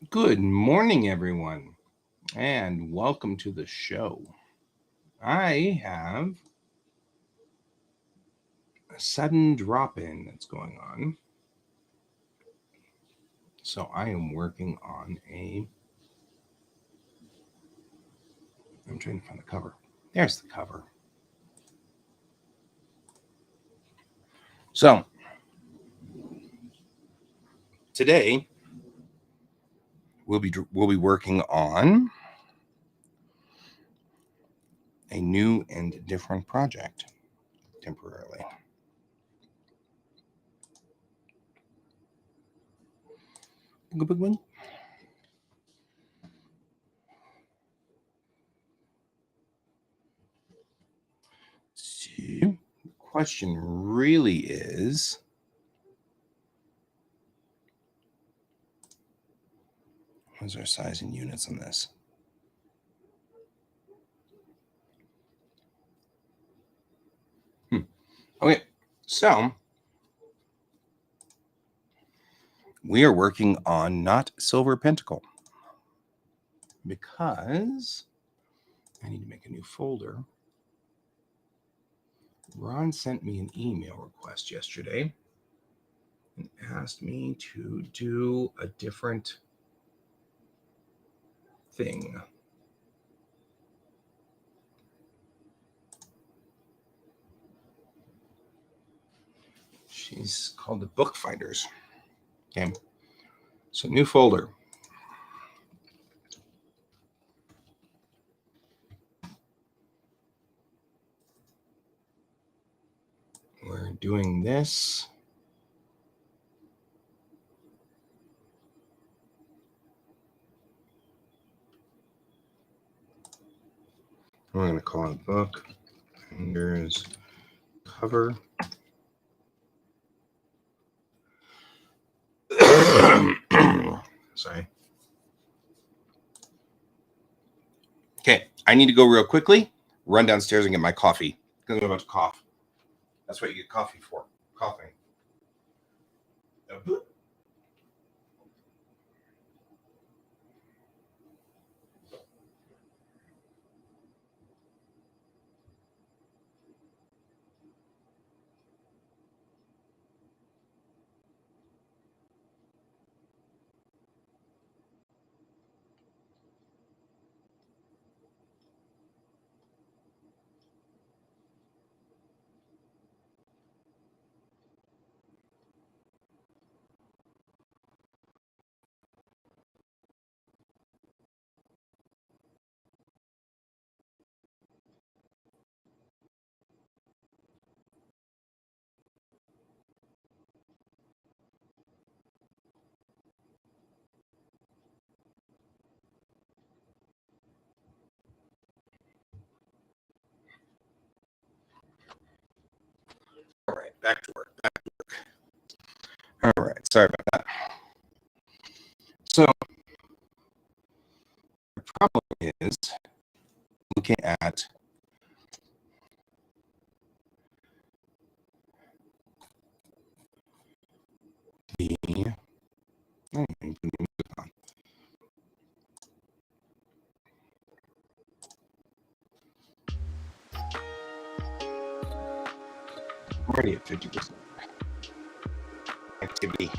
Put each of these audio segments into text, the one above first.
Good morning, everyone, and welcome to the show. I have a sudden drop-in that's going on. So I am working on I'm trying to find the cover. There's the cover. So today we'll be working on a new and different project temporarily. Big one. So the question really is, what's our size in units on this? Okay, so we are working on not Silver Pentacle because I need to make a new folder. Ron sent me an email request yesterday and asked me to do a different thing. She's called the Book Finders. Okay, so new folder. We're doing this. We're going to call it Book Finders Cover. Sorry. Okay, I need to go real quickly, run downstairs and get my coffee because I'm about to cough. That's what you get coffee for, coughing. All right, back to work. All right, sorry about that. So the problem is looking at the already at 50% activity.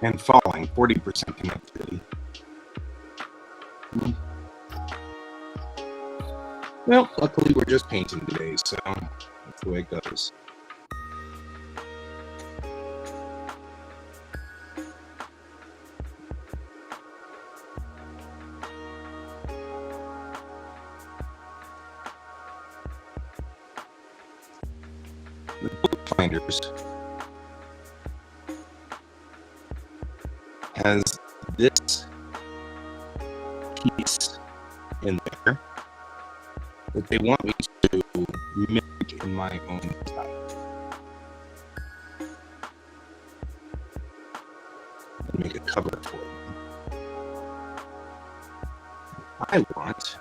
and falling 40% connectivity. Well, luckily we're just painting today, so that's the way it goes. The bookbinders has this piece in there that they want me to mimic in my own style and make a cover for them. I want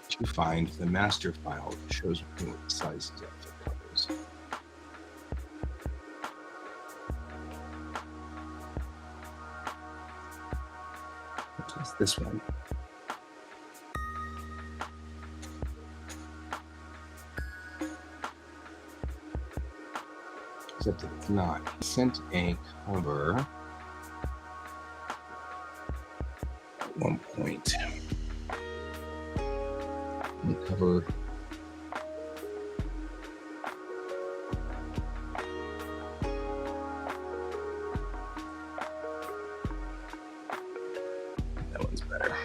to find the master file that shows me what the sizes of the covers. Which is this one. Except that it's not. He sent a cover at one point. The cover that one's better.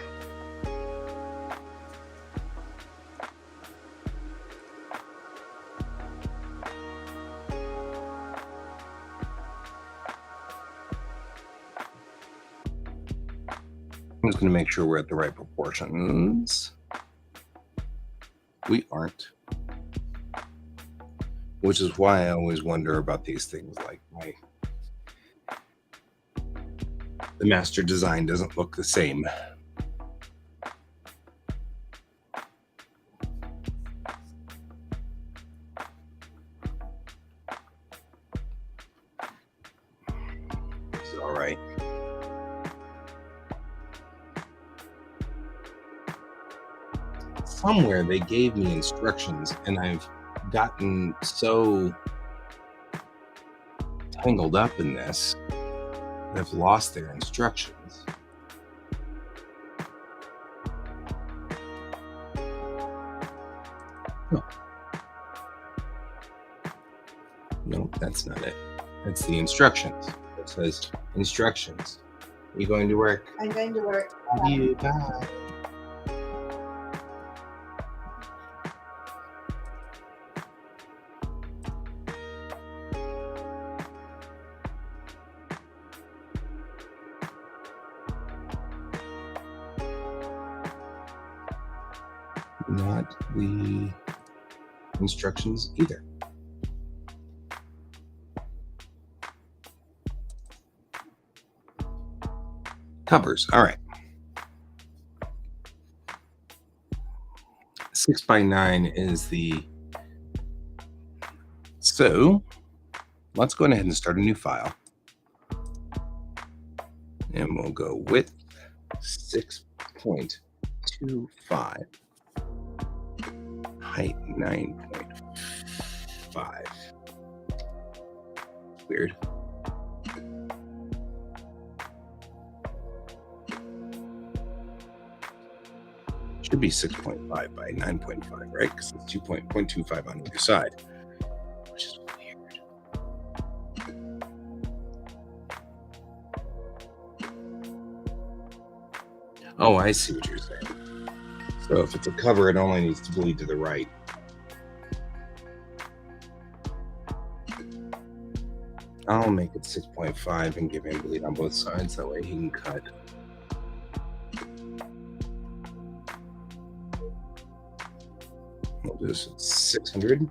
I'm just going to make sure we're at the right proportions. We aren't. Which is why I always wonder about these things, like the master design doesn't look the same. It's all right. Somewhere they gave me instructions, and I've gotten so tangled up in this that I've lost their instructions. Oh. No, that's not it. That's the instructions. It says instructions. Are you going to work? I'm going to work. Love you. Bye. Not the instructions either. Covers. All right. 6x9 is the. So let's go ahead and start a new file. And we'll go width 6.25. Height 9.5. Weird. Should be 6.5 by 9.5, right? Because it's 2.25 on either side, which is weird. Oh, I see what you're saying. So if it's a cover, it only needs to bleed to the right. I'll make it 6.5 and give him bleed on both sides. That way he can cut. We'll do this at 600.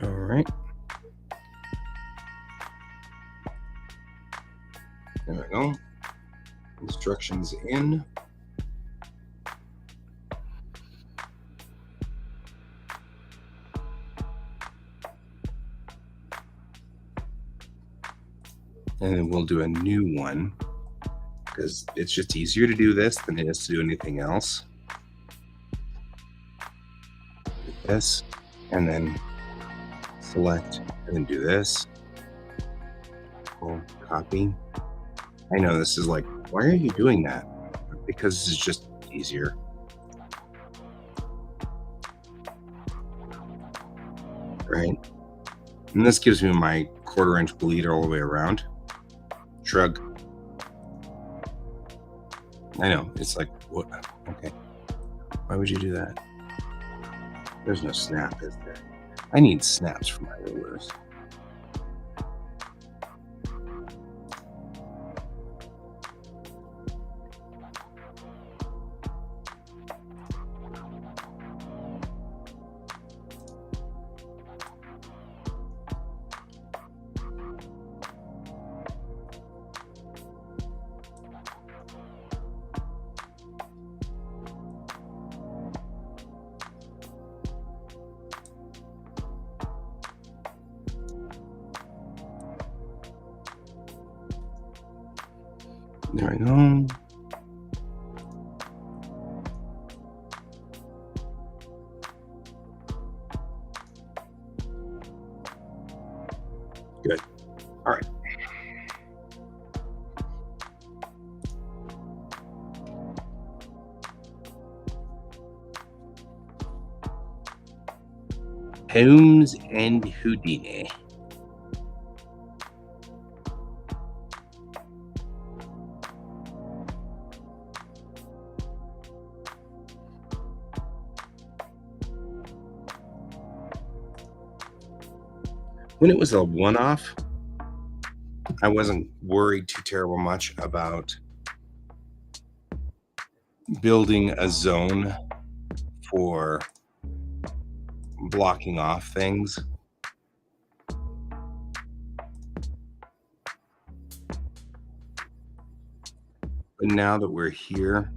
All right. There we go. Instructions in. And then we'll do a new one because it's just easier to do this than it is to do anything else. This. and then select and then do this. Copy. I know this is like, why are you doing that? Because this is just easier. Right? And this gives me my 1/4 inch bleed all the way around. Shrug. I know, it's like, what? Okay. Why would you do that? There's no snap, is there? I need snaps for my rulers. There we go. Good. All right. Holmes and Houdini. When it was a one-off, I wasn't worried too terrible much about building a zone for blocking off things. But now that we're here,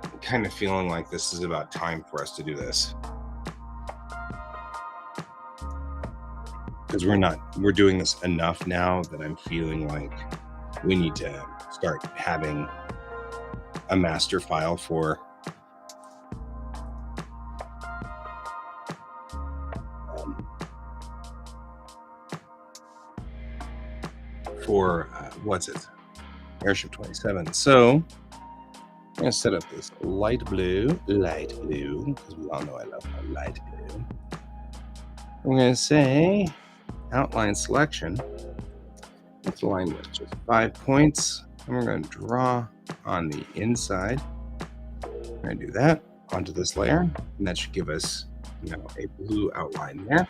I'm kind of feeling like this is about time for us to do this. Because we're doing this enough now that I'm feeling like we need to start having a master file for what's it? Airship 27. So I'm gonna set up this light blue, because we all know I love my light blue. I'm gonna say outline selection. Let's align with just 5 points, and we're gonna draw on the inside. We're gonna do that onto this layer, and that should give us, a blue outline there.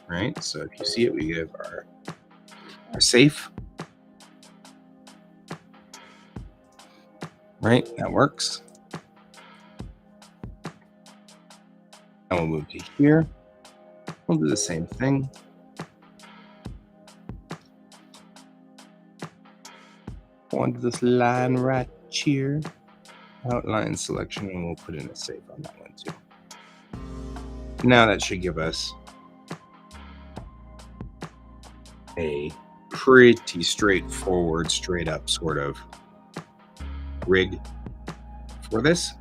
Right. So if you see it, we give our safe. Right, that works. And we'll move to here. We'll do the same thing. Go onto this line right here. Outline selection, and we'll put in a safe on that one too. Now that should give us a pretty straightforward, straight up sort of rig for this.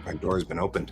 My door has been opened.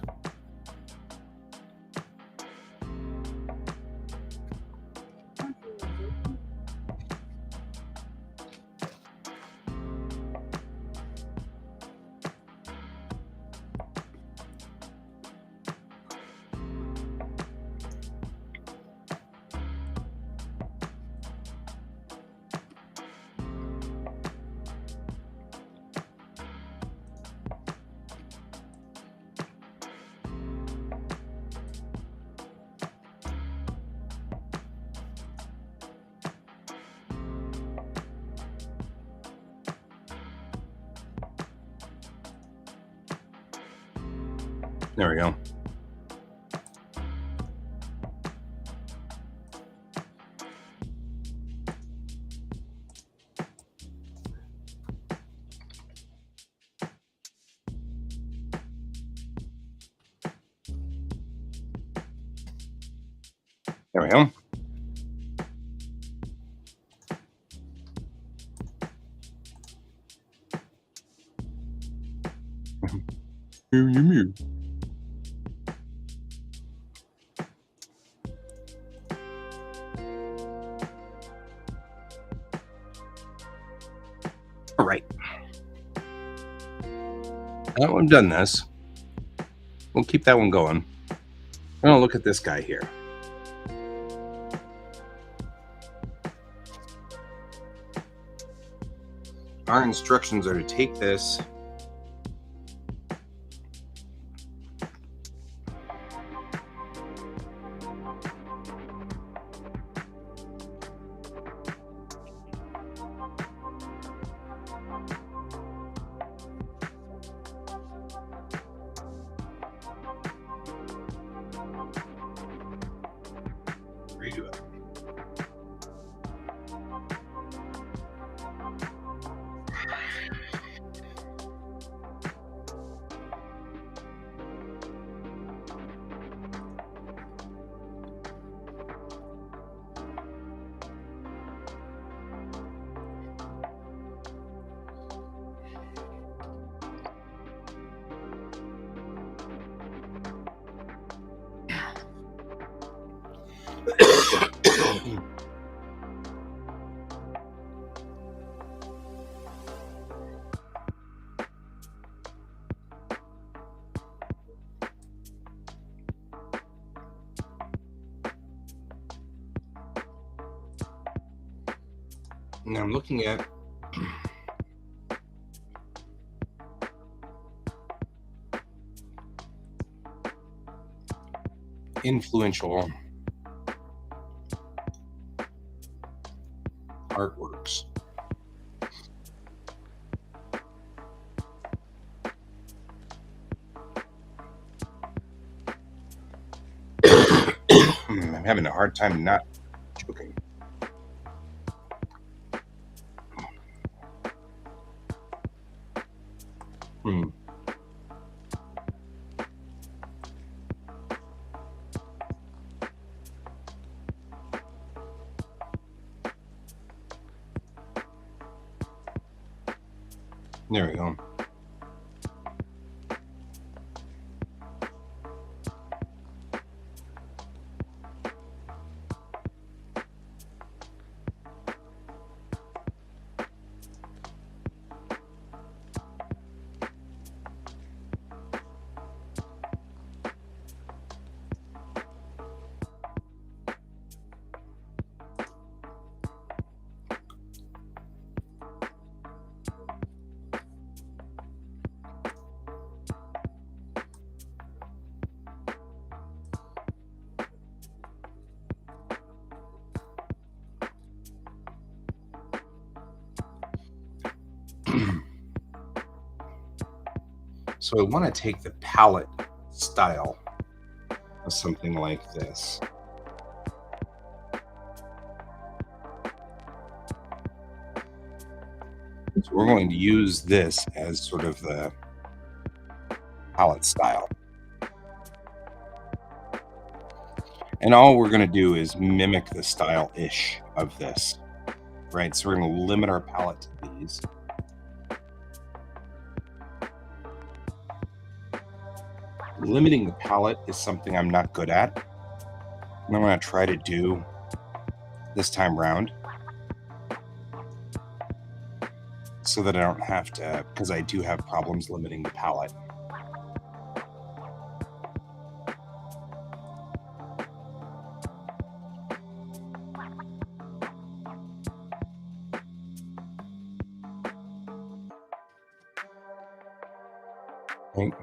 There we go. There we go. All right. Now that we've done this, we'll keep that one going. I'm going to look at this guy here. Our instructions are to take this redo it. Now I'm looking at influential artworks. I'm having a hard time not joking. There we go. So I want to take the palette style of something like this. So we're going to use this as sort of the palette style. And all we're going to do is mimic the style-ish of this, right? So we're going to limit our palette to these. Limiting the palette is something I'm not good at. And I'm going to try to do this time round so that I don't have to, because I do have problems limiting the palette. Right?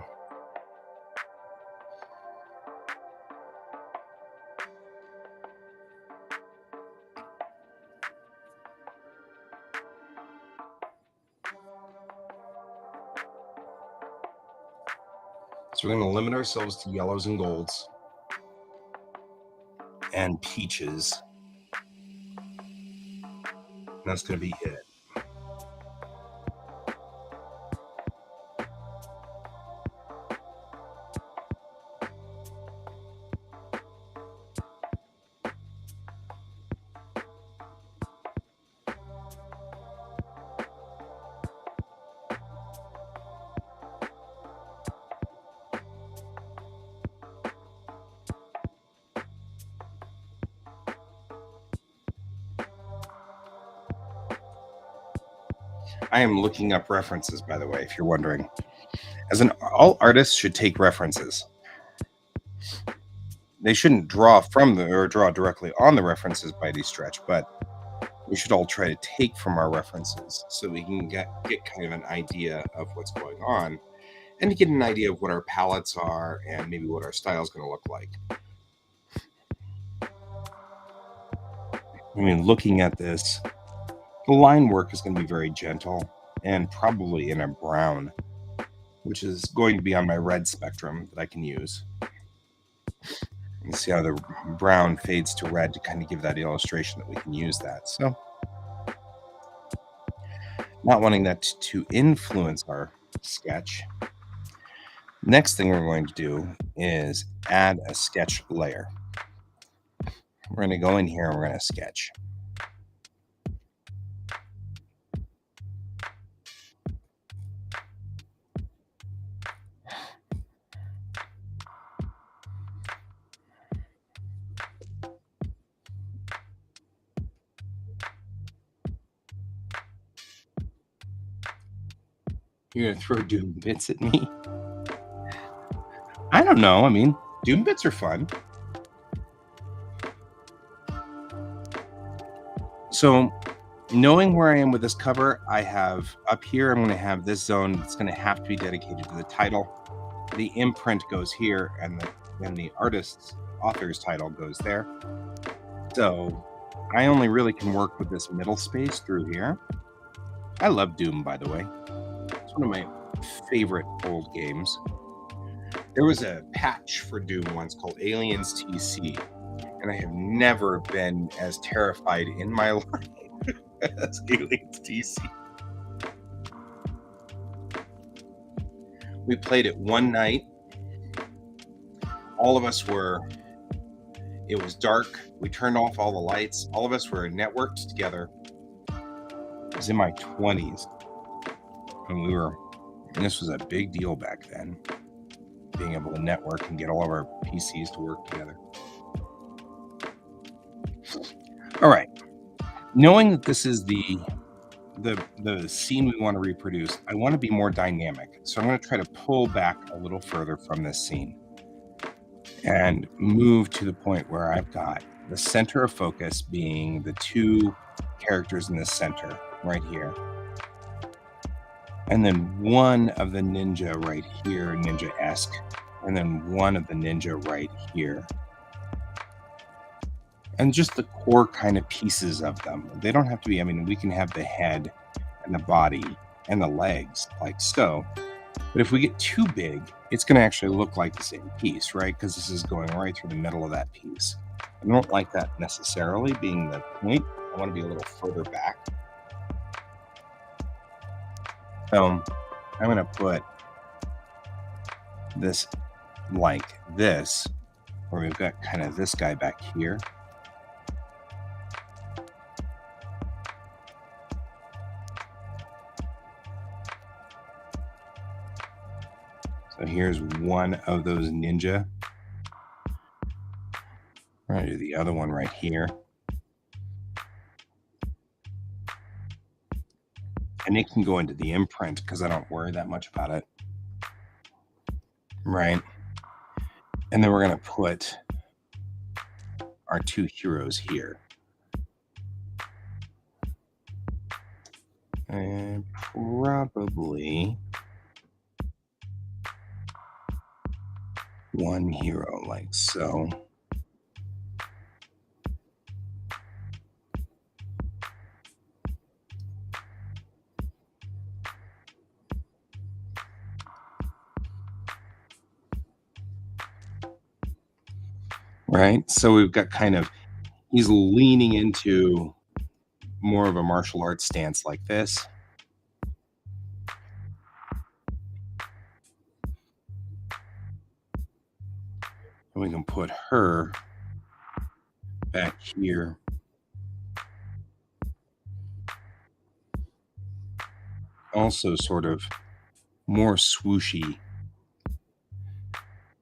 So we're going to limit ourselves to yellows and golds and peaches. And that's going to be it. I am looking up references, by the way, if you're wondering. All artists should take references. They shouldn't draw from or draw directly on the references by any stretch, but we should all try to take from our references so we can get kind of an idea of what's going on and to get an idea of what our palettes are and maybe what our style is going to look like. I mean, looking at this, the line work is going to be very gentle and probably in a brown, which is going to be on my red spectrum that I can use. You see how the brown fades to red to kind of give that illustration that we can use that. So, not wanting that to influence our sketch. Next thing we're going to do is add a sketch layer. We're going to go in here and we're going to sketch. You're going to throw Doom bits at me? I don't know. I mean, Doom bits are fun. So, knowing where I am with this cover, I have up here, I'm going to have this zone that's going to have to be dedicated to the title. The imprint goes here, and then the author's title goes there. So, I only really can work with this middle space through here. I love Doom, by the way. It's one of my favorite old games. There was a patch for Doom once called Aliens TC, and I have never been as terrified in my life as Aliens TC. We played it one night. All of us it was dark. We turned off all the lights. All of us were networked together. I was in my 20s. And this was a big deal back then, being able to network and get all of our PCs to work together. All right. Knowing that this is the scene we want to reproduce, I want to be more dynamic. So I'm going to try to pull back a little further from this scene and move to the point where I've got the center of focus being the two characters in the center right here. And then one of the ninja right here, ninja-esque, and then one of the ninja right here. And just the core kind of pieces of them. They don't have to be, I mean, we can have the head and the body and the legs like so. But if we get too big, it's going to actually look like the same piece, right? Because this is going right through the middle of that piece. I don't like that necessarily being the point. I want to be a little further back. So I'm going to put this like this, where we've got kind of this guy back here. So here's one of those ninja. We're going to do the other one right here. And it can go into the imprint because I don't worry that much about it. Right. And then we're going to put our two heroes here. And probably one hero like so. right? So we've got kind of, he's leaning into more of a martial arts stance like this. And we can put her back here. Also sort of more swooshy.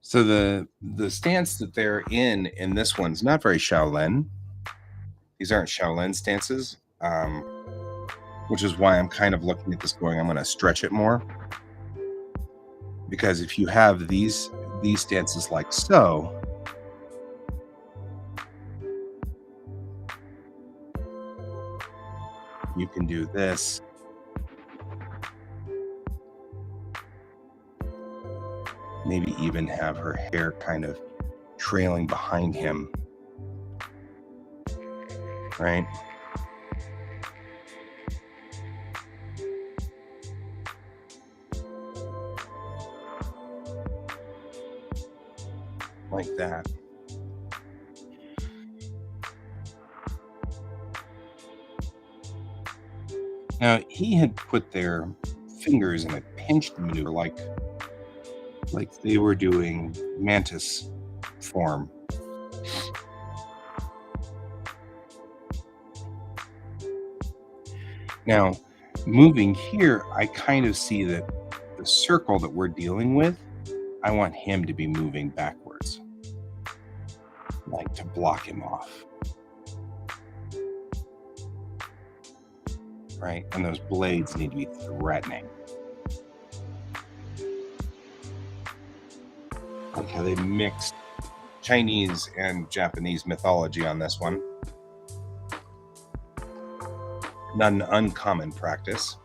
So the stance that they're in this one's not very Shaolin. These aren't Shaolin stances, which is why I'm kind of looking at this going, I'm going to stretch it more. Because if you have these stances like so, you can do this. Maybe even have her hair kind of trailing behind him, right? Like that. Now, he had put their fingers in a pinched maneuver like they were doing mantis form. Now, moving here, I kind of see that the circle that we're dealing with, I want him to be moving backwards, like to block him off. Right? And those blades need to be threatening. Like how they mixed Chinese and Japanese mythology on this one. Not an uncommon practice.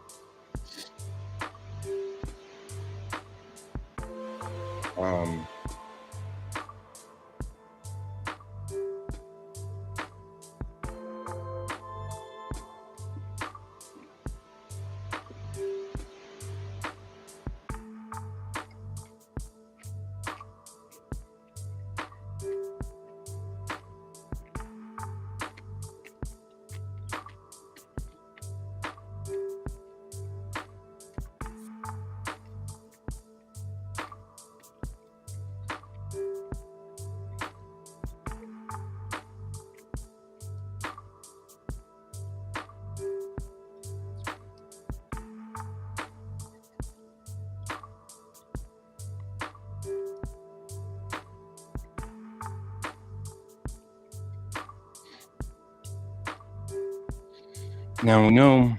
Now we know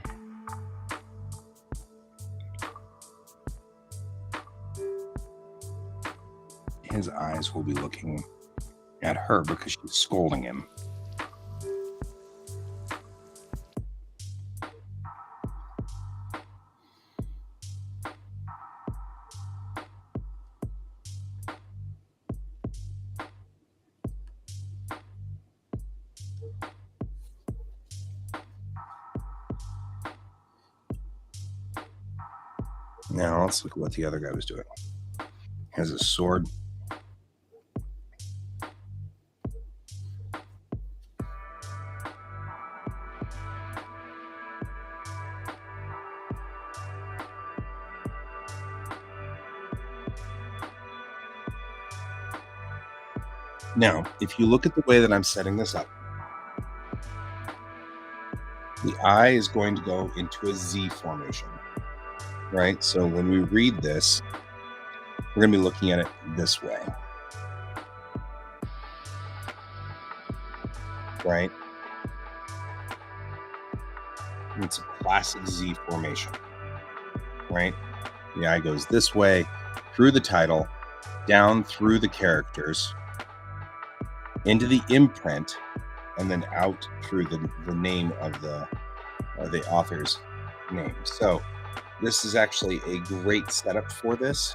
his eyes will be looking at her because she's scolding him. Now let's look at what the other guy was doing. Has a sword. Now, if you look at the way that I'm setting this up, the eye is going to go into a Z formation, right? So when we read this, we're going to be looking at it this way, right? It's a classic Z formation, right? The eye goes this way through the title, down through the characters, into the imprint, and then out through the name of the author's name. So this is actually a great setup for this.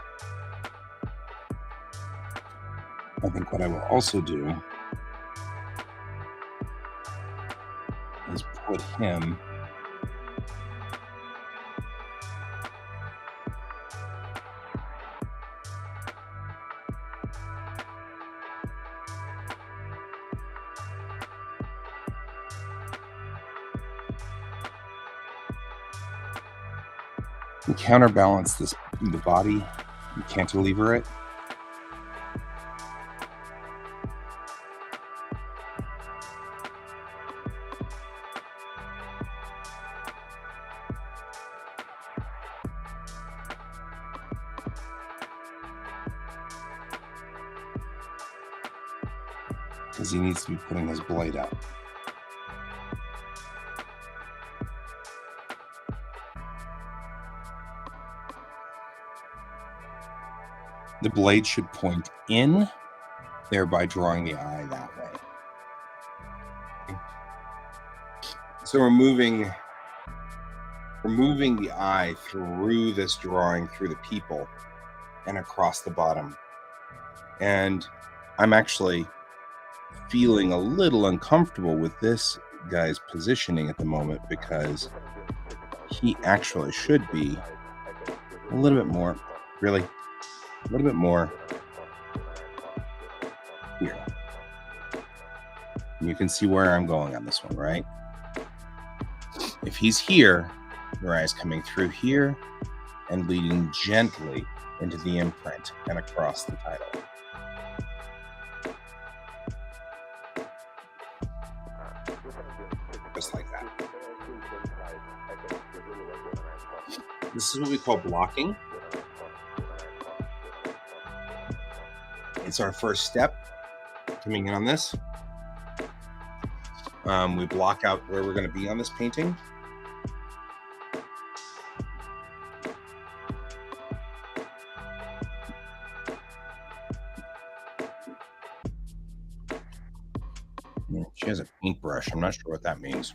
I think what I will also do is put him and counterbalance the body and cantilever it. Because he needs to be putting his blade up. The blade should point in, thereby drawing the eye that way. So we're moving the eye through this drawing, through the people, and across the bottom. And I'm actually feeling a little uncomfortable with this guy's positioning at the moment, because he actually should be a little bit more, really, a little bit more here. And you can see where I'm going on this one, right? If he's here, your eye is coming through here and leading gently into the imprint and across the title. Just like that. This is what we call blocking. It's our first step coming in on this. We block out where we're going to be on this painting. She has a paintbrush. I'm not sure what that means.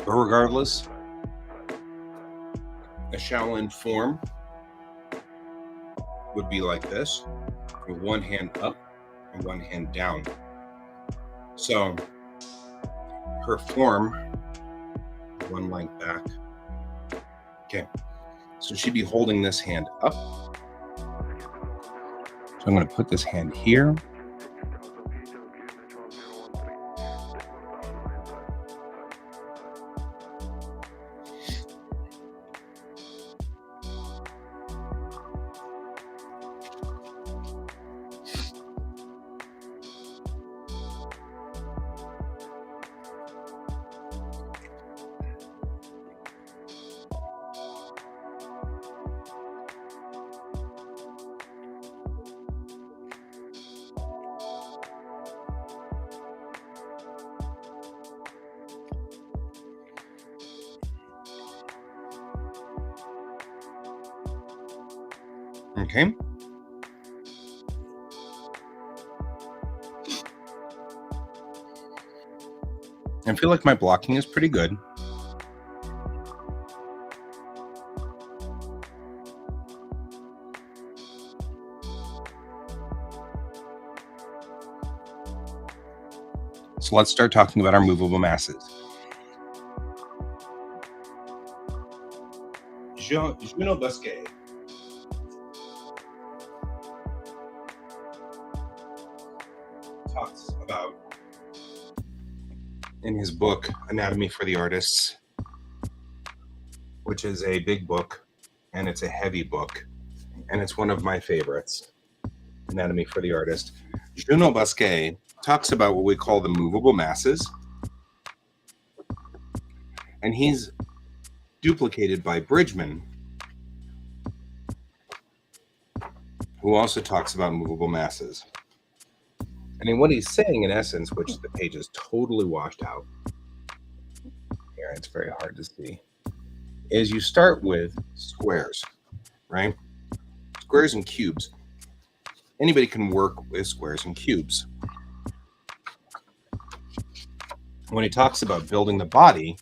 But regardless, a Shaolin form would be like this, with one hand up and one hand down. So her form, one length back. Okay, so she'd be holding this hand up. So I'm going to put this hand here. Okay. I feel like my blocking is pretty good. So let's start talking about our movable masses. Juno Busquet talks about, in his book, Anatomy for the Artists, which is a big book, and it's a heavy book, and it's one of my favorites, Anatomy for the Artist. Juno Busquet talks about what we call the movable masses, and he's duplicated by Bridgman, who also talks about movable masses. And in what he's saying, in essence, which the page is totally washed out, here it's very hard to see, is you start with squares, right? Squares and cubes. Anybody can work with squares and cubes. When he talks about building the body,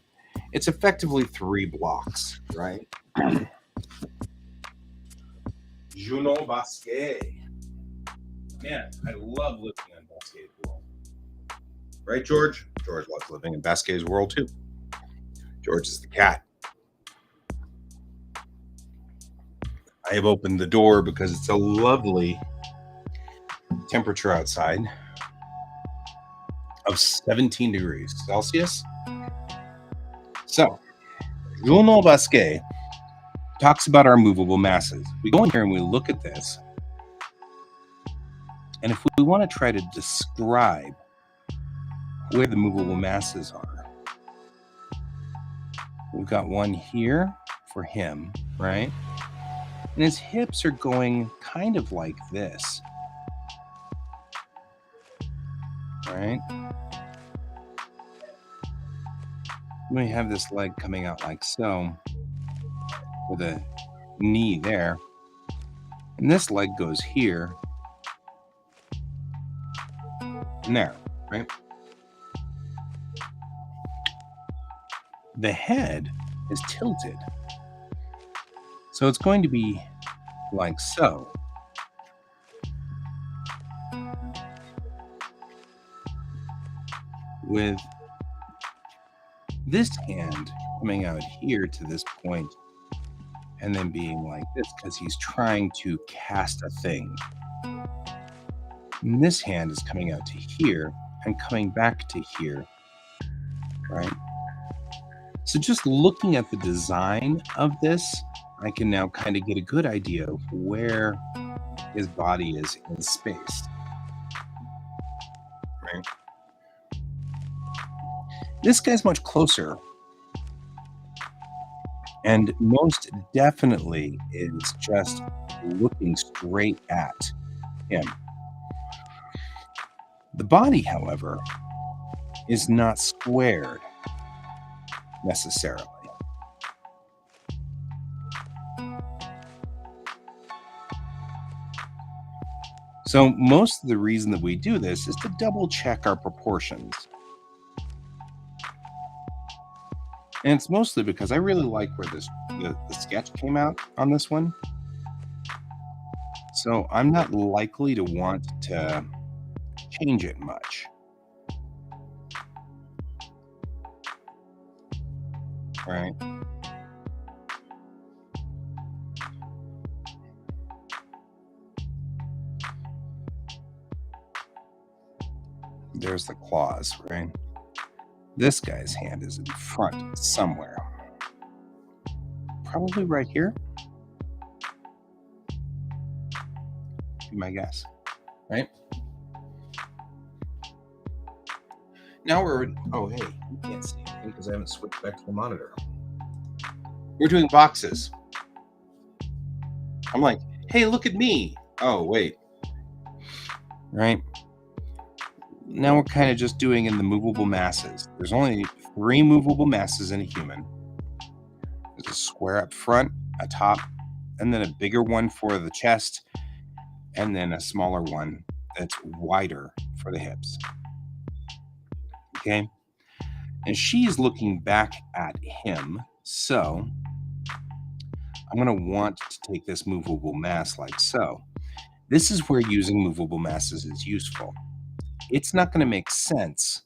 it's effectively 3 blocks, right? Juno Busquet. Man, I love living in Busquet's world. Right, George? George loves living in Busquet's world, too. George is the cat. I have opened the door because it's a lovely temperature outside of 17 degrees Celsius. So, Journal Basquet talks about our movable masses. We go in here and we look at this. And if we want to try to describe where the movable masses are, we've got one here for him, right? And his hips are going kind of like this, right? We have this leg coming out like so, with a knee there. And this leg goes here and there, right? The head is tilted. So it's going to be like so. With this hand coming out here to this point and then being like this because he's trying to cast a thing. And this hand is coming out to here and coming back to here, right? So just looking at the design of this, I can now kind of get a good idea of where his body is in space, right? This guy's much closer and most definitely is just looking straight at him. The body, however, is not squared necessarily. So most of the reason that we do this is to double check our proportions. And it's mostly because I really like where the sketch came out on this one. So I'm not likely to want to change it much. Right? There's the claws, right? This guy's hand is in front somewhere. Probably right here. Be my guess, right? Now we're, oh, hey, you can't see anything because I haven't switched back to the monitor. We're doing boxes. I'm like, hey, look at me. Oh, wait. Right? Now we're kind of just doing in the movable masses. There's only 3 movable masses in a human. There's a square up front, a top, and then a bigger one for the chest, and then a smaller one that's wider for the hips. Okay? And she's looking back at him, so I'm going to want to take this movable mass like so. This is where using movable masses is useful. It's not going to make sense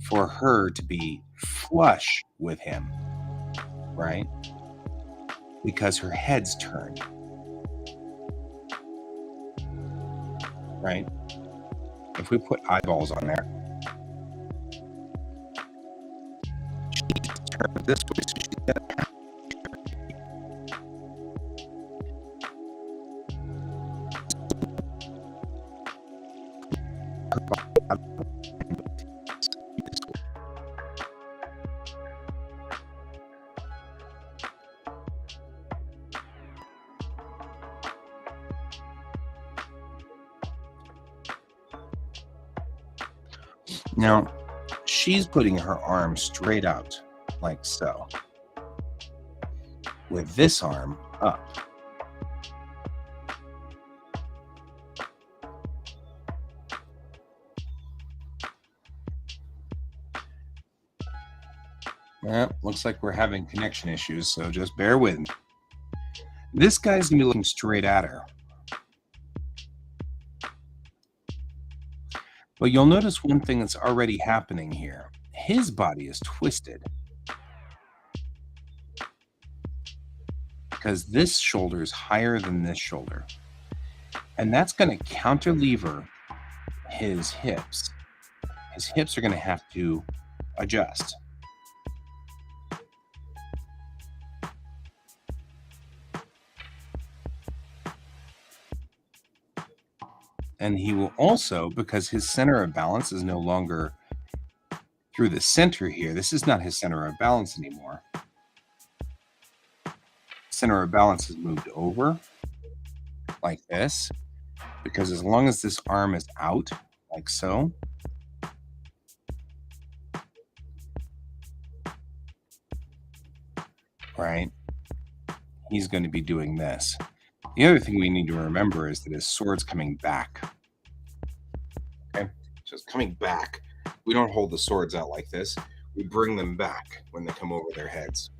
for her to be flush with him, right? Because her head's turned, right? If we put eyeballs on there, she's turned this way, so she's got now, she's putting her arm straight out, like so, with this arm up. Well, looks like we're having connection issues, so just bear with me. This guy's gonna be looking straight at her. But you'll notice one thing that's already happening here. His body is twisted. because this shoulder is higher than this shoulder. And that's going to counterlever his hips. His hips are going to have to adjust. And he will also, because his center of balance is no longer through the center here, this is not his center of balance anymore. Center of balance is moved over like this, because as long as this arm is out, like so, right, he's going to be doing this. The other thing we need to remember is that his sword's coming back. Okay, so it's coming back. We don't hold the swords out like this. We bring them back when they come over their heads.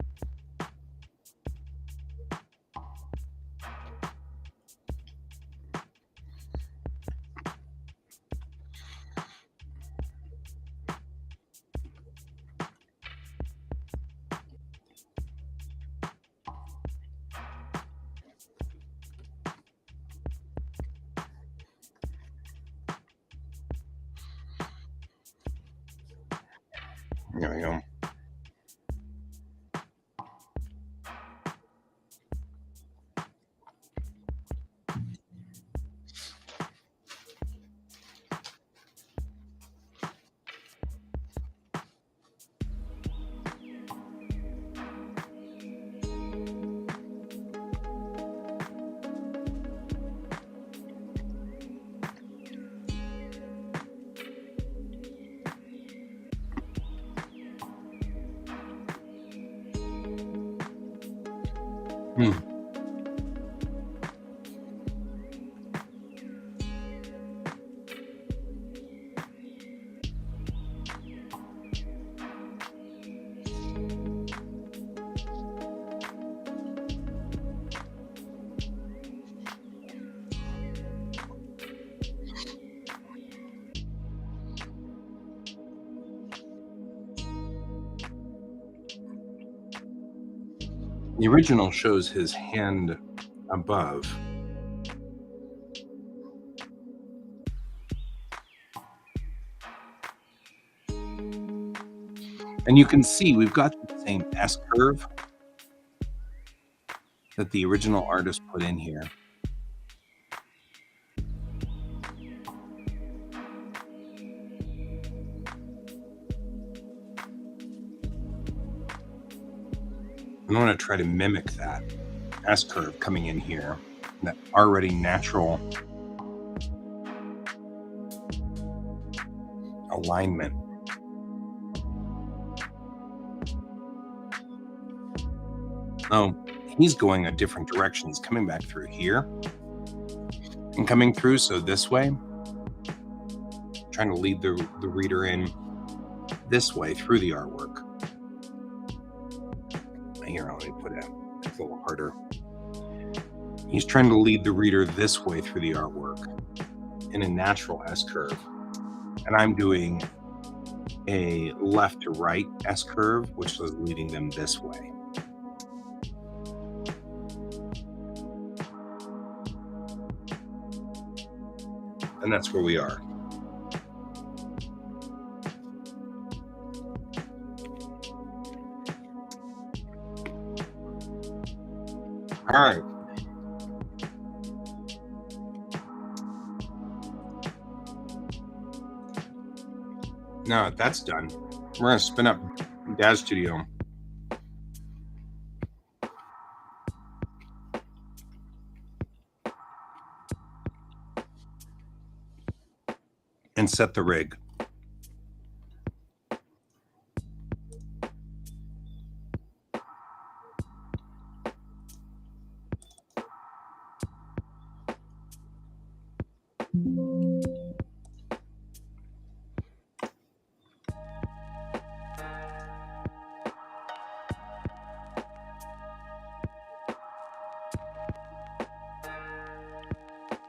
There we go. The original shows his hand above. And you can see we've got the same S curve that the original artist put in here. I'm going to try to mimic that S curve coming in here, that already natural alignment. Oh, he's going a different direction. He's coming back through here and coming through, so this way, trying to lead the reader in this way through the artwork. Here, let me put it a little harder. He's trying to lead the reader this way through the artwork in a natural S curve. And I'm doing a left to right S curve, which is leading them this way. And that's where we are. All right. Now that that's done, we're going to spin up Daz Studio. And set the rig.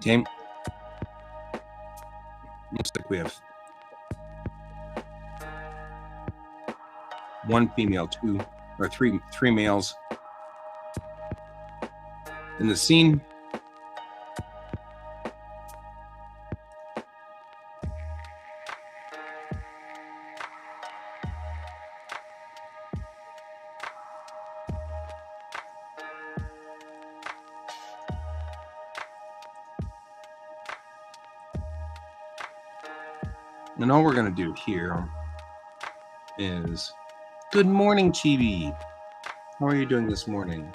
Okay. Looks like we have one female, three males. in the scene. And all we're going to do here is, good morning, Chibi. How are you doing this morning?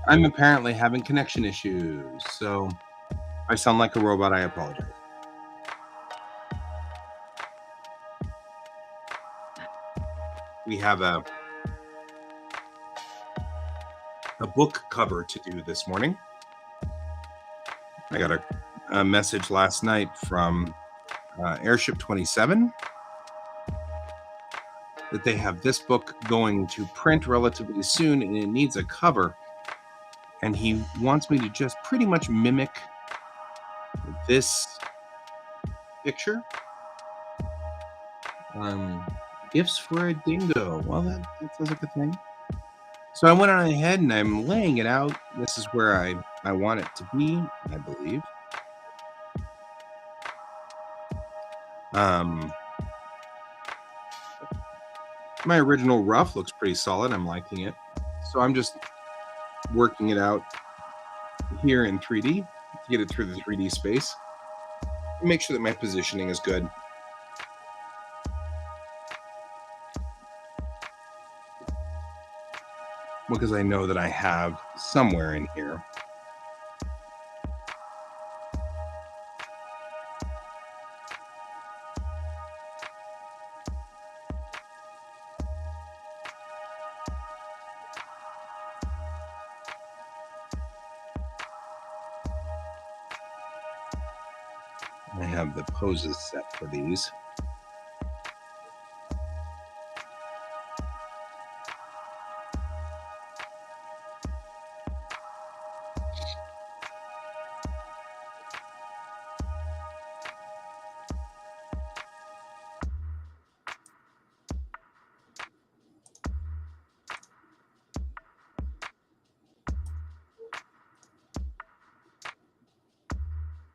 I'm apparently having connection issues, so if I sound like a robot, I apologize. We have a book cover to do this morning. I got a message last night from Airship 27 that they have this book going to print relatively soon and it needs a cover. And he wants me to just pretty much mimic this picture. Gifts for a dingo. Well, that sounds like a thing. So I went on ahead and I'm laying it out. This is where I want it to be, I believe. My original rough looks pretty solid. I'm liking it. So I'm just working it out here in 3D to get it through the 3D space. Make sure that my positioning is good. Because I know that I have somewhere in here I have the poses set for these.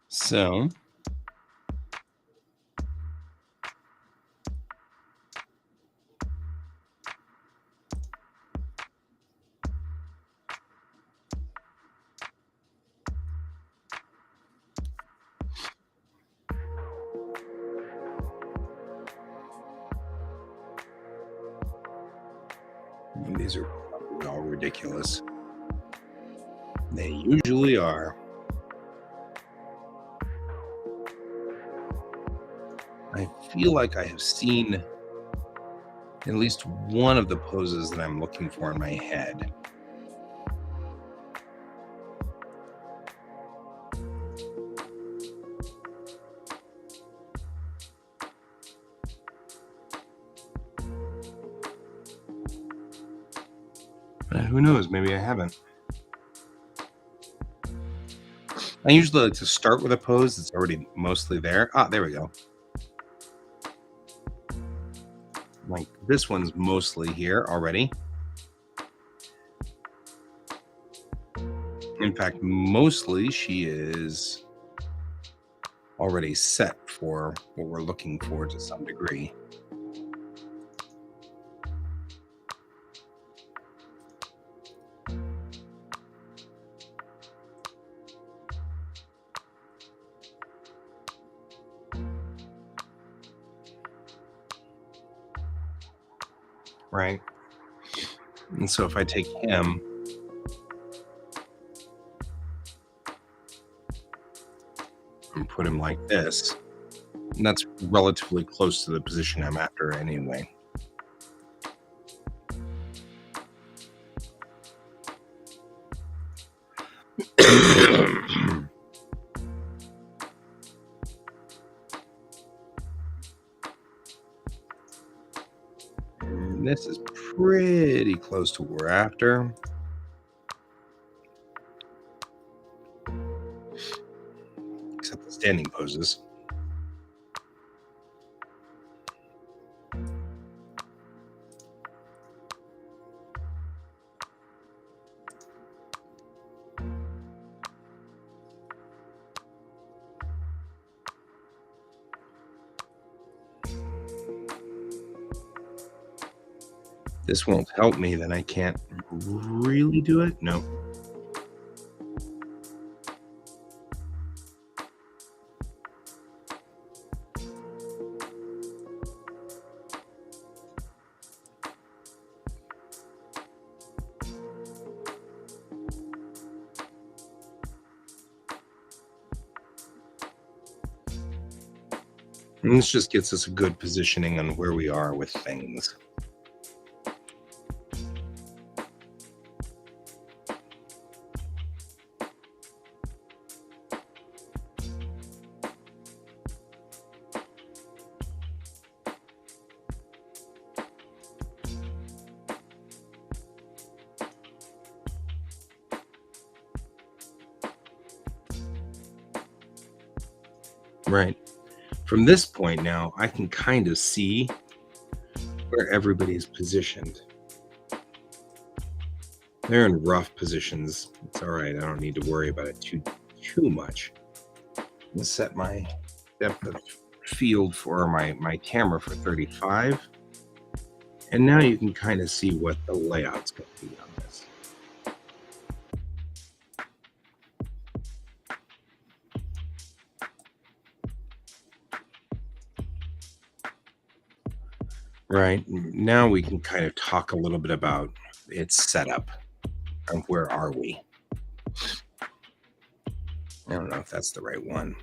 So these are probably all ridiculous. They usually are. I feel like I have seen at least one of the poses that I'm looking for in my head. But who knows? Maybe I haven't. I usually like to start with a pose that's already mostly there. Ah, there we go. Like this one's mostly here already. In fact, mostly she is already set for what we're looking for to some degree. Right? And so if I take him and put him like this, and that's relatively close to the position I'm after anyway. And this is pretty close to what we're after. Except the standing poses. this won't help me, then I can't really do it. No. And this just gets us a good positioning on where we are with things. Right. From this point now, I can kind of see where everybody's positioned. They're in rough positions. It's all right. I don't need to worry about it too much. I'm gonna set my depth of field for my camera for 35. And now you can kind of see what the layout's going to be on this. Right. Now we can kind of talk a little bit about its setup and where are we. I don't know if that's the right one.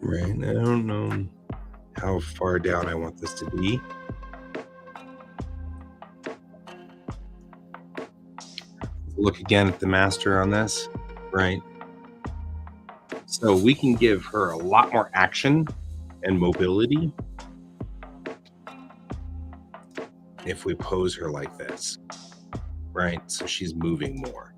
Right. I don't know how far down I want this to be. Look again at the master on this. Right. So we can give her a lot more action and mobility if we pose her like this. Right. So she's moving more.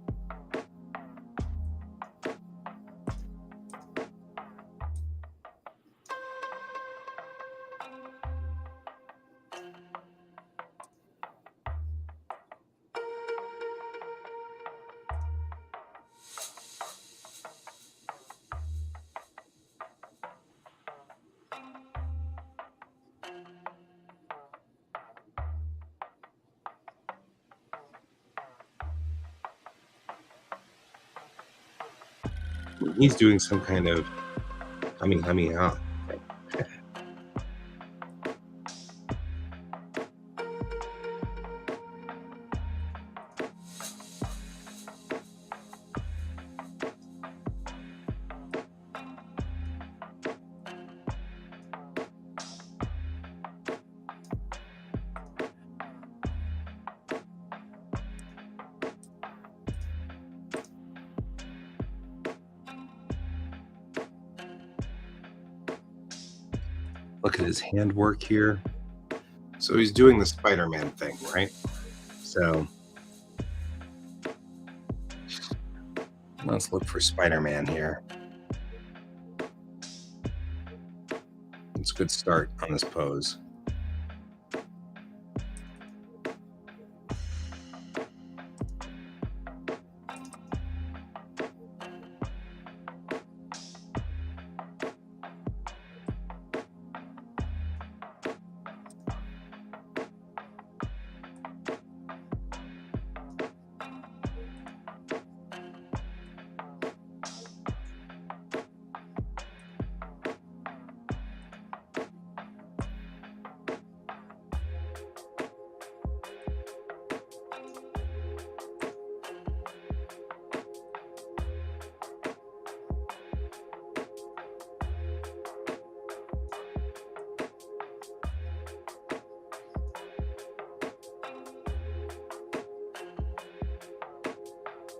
He's doing some kind of hummy, huh? Look at his handwork here. So he's doing the Spider-Man thing, right? So let's look for Spider-Man here. It's a good start on this pose.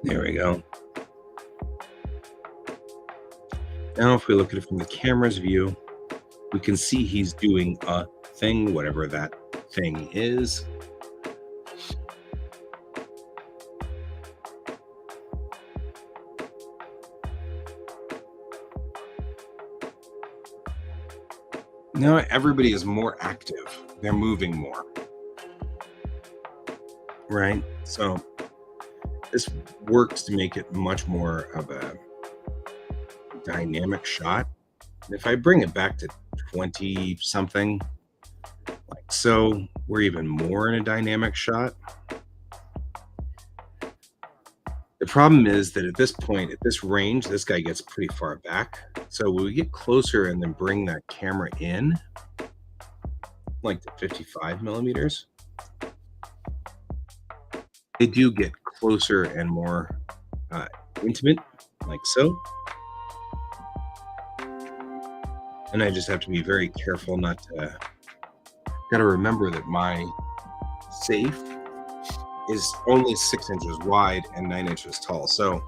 There we go. Now, if we look at it from the camera's view, we can see he's doing a thing, whatever that thing is. Now everybody is more active. They're moving more, right? So this works to make it much more of a dynamic shot. If I bring it back to 20 something, like so, we're even more in a dynamic shot. The problem is that at this point, at this range, this guy gets pretty far back. So when we get closer and then bring that camera in, like to 55 millimeters, they do get closer and more intimate, like so. And I just have to be very careful not to, got to remember that my safe is only 6 inches wide and 9 inches tall. So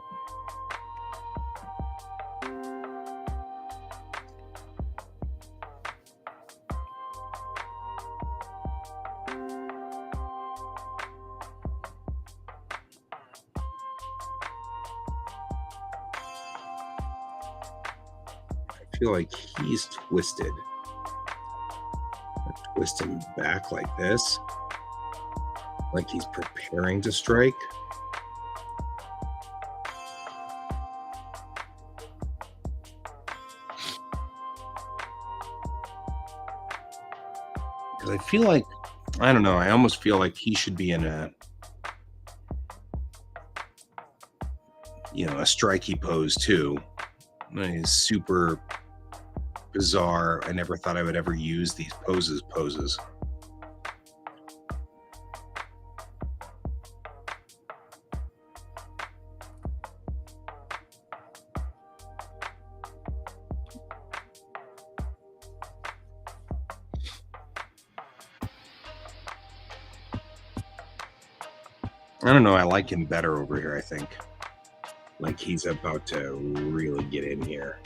I feel like he's twisted. I twist him back like this, like he's preparing to strike. Because I feel like, I don't know, I almost feel like he should be in a, a strikey pose too. He's super bizarre. I never thought I would ever use these poses. I don't know, I like him better over here, I think. Like he's about to really get in here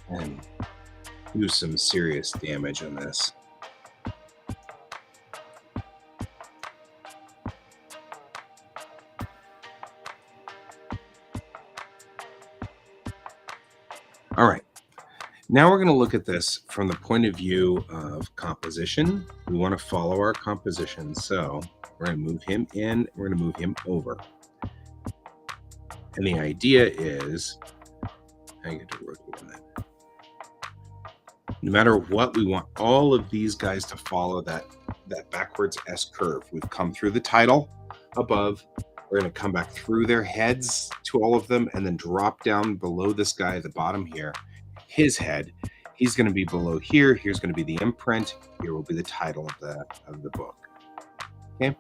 and do some serious damage on this. All right, now we're going to look at this from the point of view of composition. We want to follow our composition, so we're going to move him in, we're going to move him over. And the idea is, I get to rotate on that. No matter what, we want all of these guys to follow that backwards S curve. We've come through the title above. We're going to come back through their heads to all of them and then drop down below this guy at the bottom here. His head, he's going to be below here. Here's going to be the imprint. Here will be the title of the book. Okay.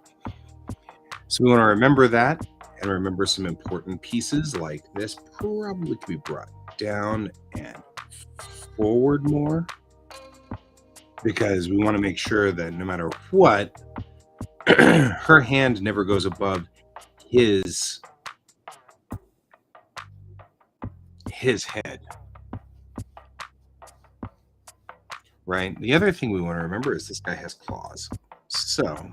So we want to remember that and remember some important pieces like this probably could be brought down and forward more, because we want to make sure that no matter what, her hand never goes above his head, right? The other thing we want to remember is this guy has claws. So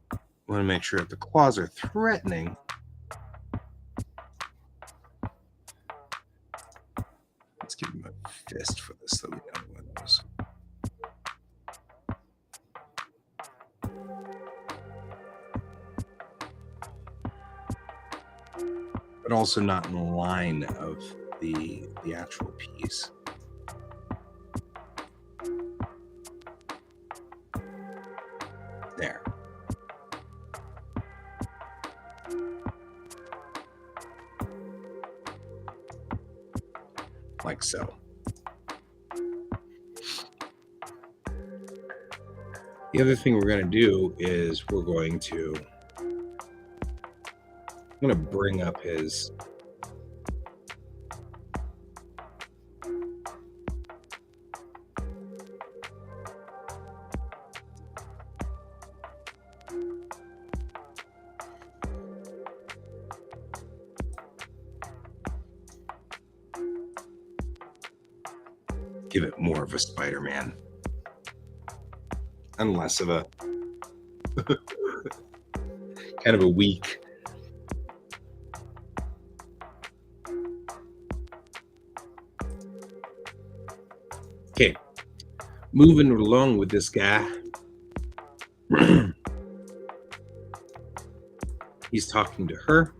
we want to make sure that the claws are threatening. Let's give him a fist for this so we know what those. But also not in the line of the actual piece. There. Like so. The other thing we're going to do is we're going to bring up his give it more of a Spider-Man and less of a kind of a weak. Okay, moving along with this guy. He's talking to her,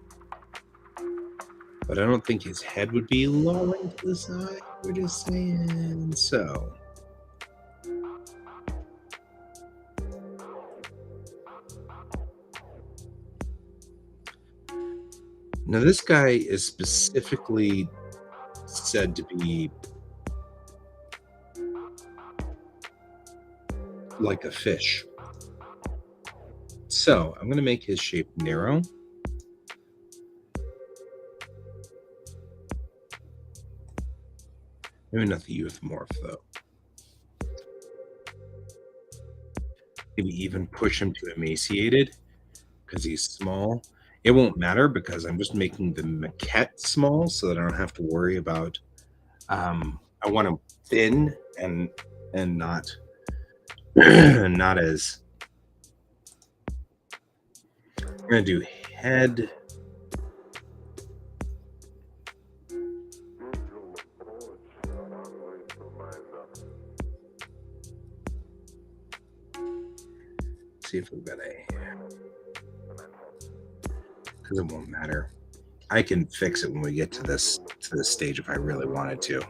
but I don't think his head would be lolling to the side. We're just saying so. Now, this guy is specifically said to be like a fish. So I'm going to make his shape narrow. Maybe not the youth morph, though. Maybe even push him to emaciated because he's small. It won't matter because I'm just making the maquette small so that I don't have to worry about. I want him thin and not not as. I'm gonna do head. See if we've got a. Because it won't matter. I can fix it when we get to this stage if I really wanted to.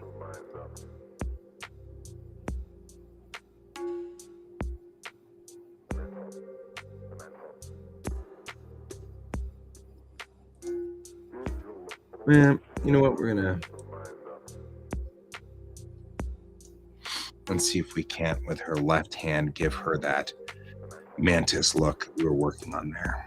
Well, you know what? We're gonna let's see if we can't, with her left hand, give her that mantis look we were working on there.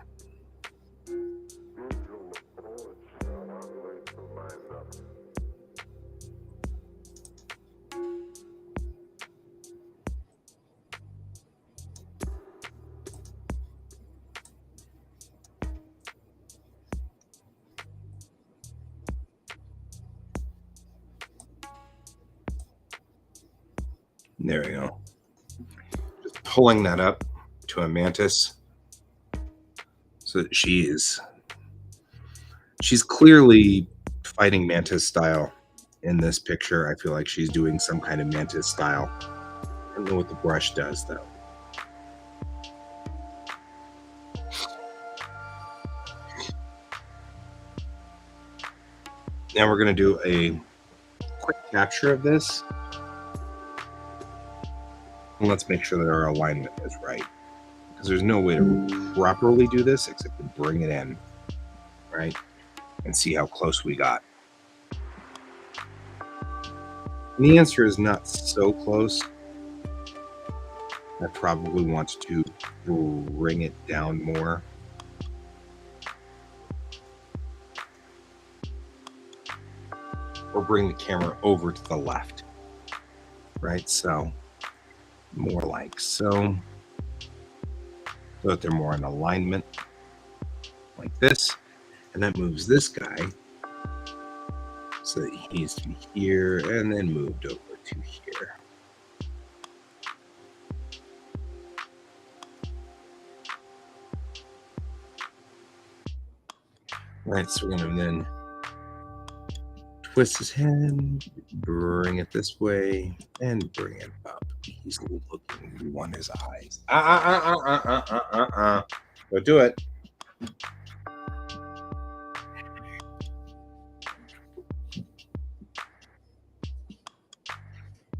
There we go. Just pulling that up to a mantis so that she's clearly fighting mantis style in this picture. I feel like she's doing some kind of mantis style. I don't know what the brush does, though. Now we're going to do a quick capture of this. And let's make sure that our alignment is right. Because there's no way to properly do this except to bring it in, right? And see how close we got. And the answer is not so close. I probably want to bring it down more. Or bring the camera over to the left, right? So more like so that they're more in alignment like this. And that moves this guy so that he needs to be here and then moved over to here. Right, so we're going to then twist his head, bring it this way, and bring it up. He's looking. We want his eyes. Go do it.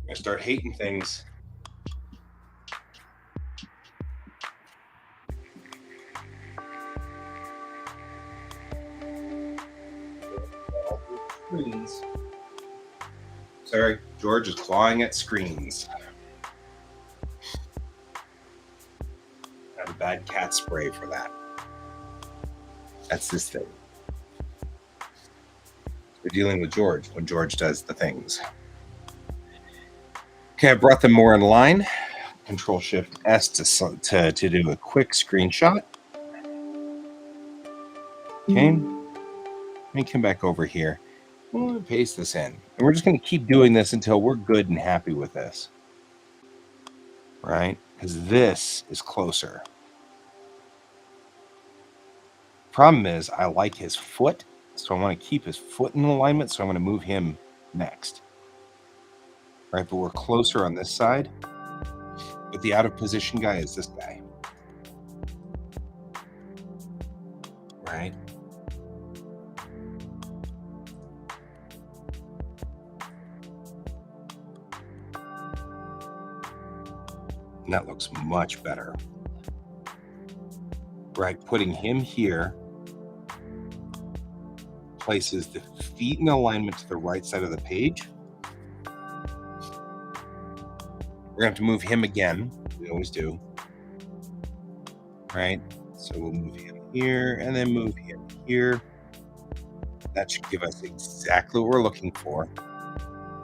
I start hating things. Screens. Sorry, George is clawing at screens. I have a bad cat spray for that. That's this thing. We're dealing with George when George does the things. Okay, I brought them more in line. Control-Shift-S to do a quick screenshot. Okay. Let me come back over here. I'm going to paste this in. And we're just going to keep doing this until we're good and happy with this. Right? Because this is closer. Problem is, I like his foot, so I want to keep his foot in alignment, so I'm going to move him next. Right? But we're closer on this side. But the out of position guy is this guy. Right? And that looks much better. Right? Putting him here places the feet in alignment to the right side of the page. We're going to have to move him again. We always do. Right? So we'll move him here and then move him here. That should give us exactly what we're looking for.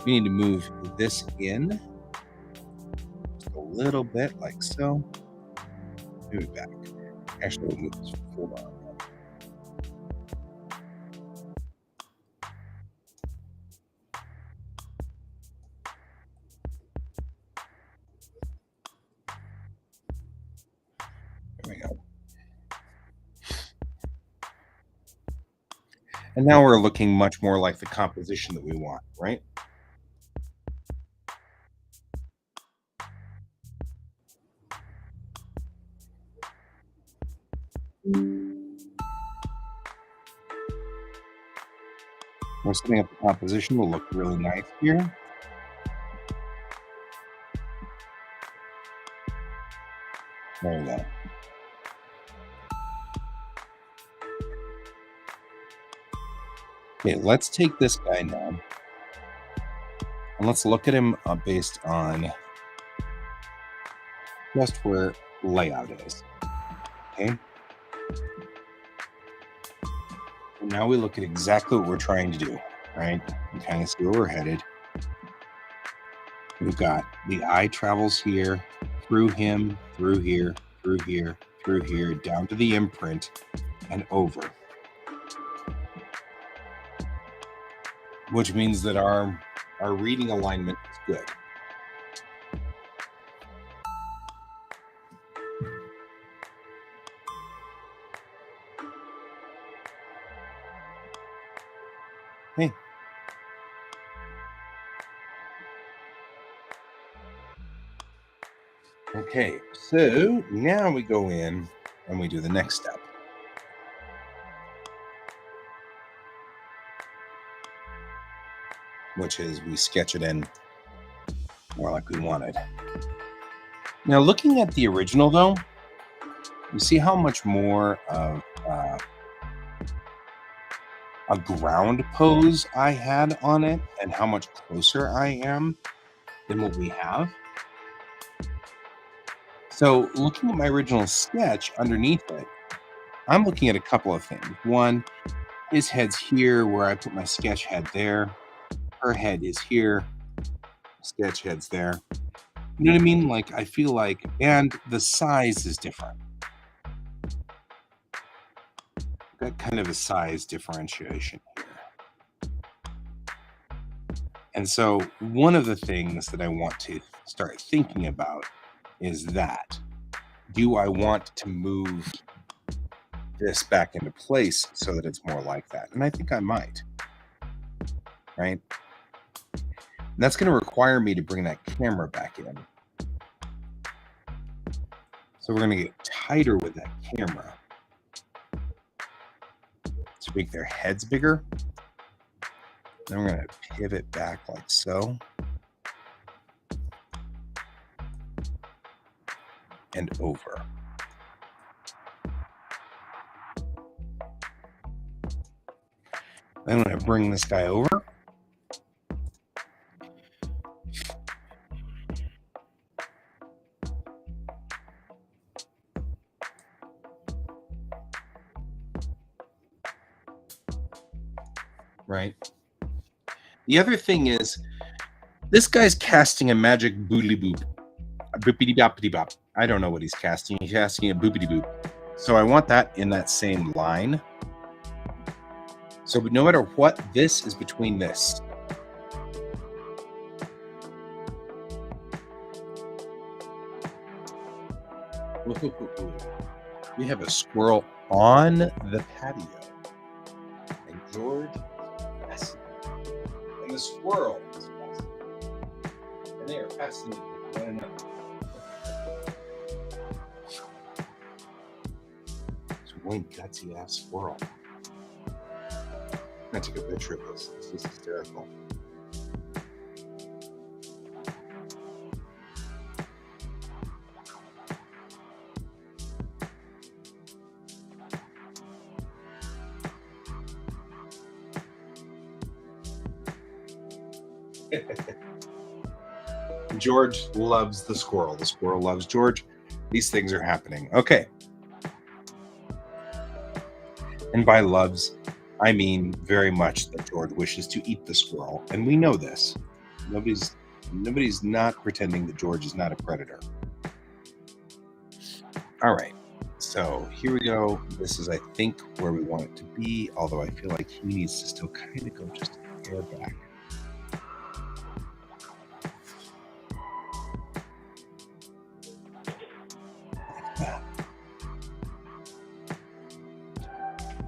We need to move this in just a little bit, like so. Move it back. Actually, we'll move this forward. There we go. And now we're looking much more like the composition that we want, right? We're setting up the composition will look really nice here. There we go. Okay, let's take this guy now. And let's look at him based on just where layout is. Okay. And now we look at exactly what we're trying to do, right? We kind of see where we're headed. We've got the eye travels here, through him, through here, through here, through here, down to the imprint, and over. Which means that our reading alignment is good. Hey. Okay, so now we go in and we do the next step. Which is we sketch it in more like we wanted. Now, looking at the original, though, you see how much more of a ground pose I had on it and how much closer I am than what we have. So looking at my original sketch underneath it, I'm looking at a couple of things. One, his head's here where I put my sketch head there. Her head is here. Sketch head's there. You know what I mean? Like, I feel like, and the size is different. Got kind of a size differentiation here. And so one of the things that I want to start thinking about is that, do I want to move this back into place so that it's more like that? And I think I might, right? And that's going to require me to bring that camera back in. So we're going to get tighter with that camera to make their heads bigger. Then we're going to pivot back like so. And over. Then I'm going to bring this guy over. Right. The other thing is, this guy's casting a magic boodly boop. A boopity boppity bop. I don't know what he's casting. He's casting a boopity boop. So I want that in that same line. So no matter what, this is between this. We have a squirrel on the patio. And George is fascinated. And the squirrel is fascinated. And they are fascinated with one another. It's one gutsy ass squirrel. I'm gonna take a picture of this. This is hysterical. George loves the squirrel. The squirrel loves George. These things are happening. Okay. And by loves, I mean very much that George wishes to eat the squirrel. And we know this. Nobody's not pretending that George is not a predator. All right. So here we go. This is, I think, where we want it to be, although I feel like he needs to still kind of go just a hair back.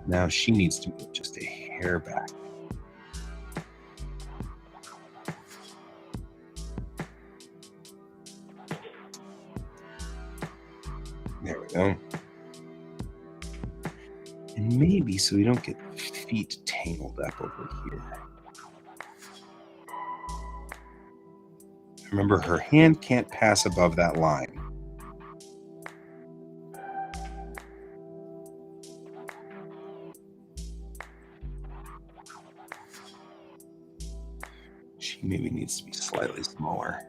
Now she needs to move just a hair back. There we go. And maybe so we don't get feet tangled up over here. Remember, her hand can't pass above that line. She maybe needs to be slightly smaller.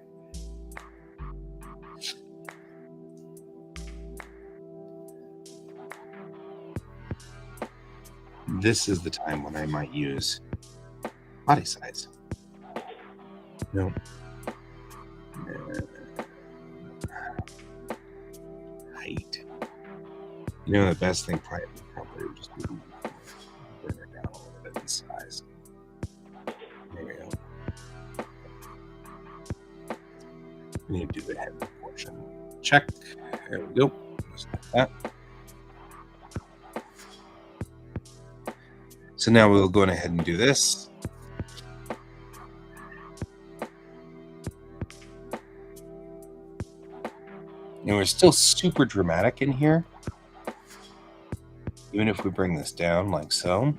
This is the time when I might use body size. No. Height. You know, the best thing probably would just be bring her down a little bit in size. There we go. We need to do the head portion. Check. There we go. Just like that. So now we'll go ahead and do this. And we're still super dramatic in here. Even if we bring this down like so.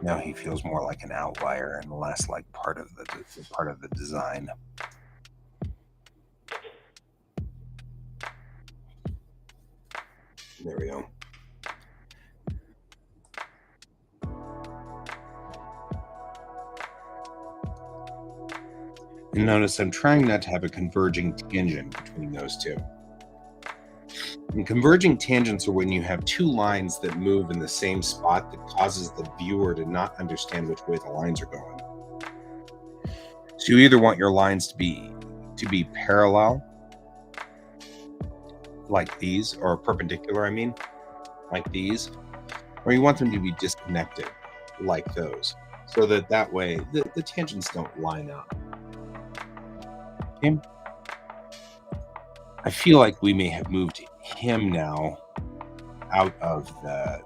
Now he feels more like an outlier and less like part of the design. There we go. And notice I'm trying not to have a converging tangent between those two. And converging tangents are when you have two lines that move in the same spot that causes the viewer to not understand which way the lines are going. So you either want your lines to be parallel, like these, or perpendicular, I mean, like these, or you want them to be disconnected, like those, so that way the tangents don't line up. Okay. I feel like we may have moved him now out of the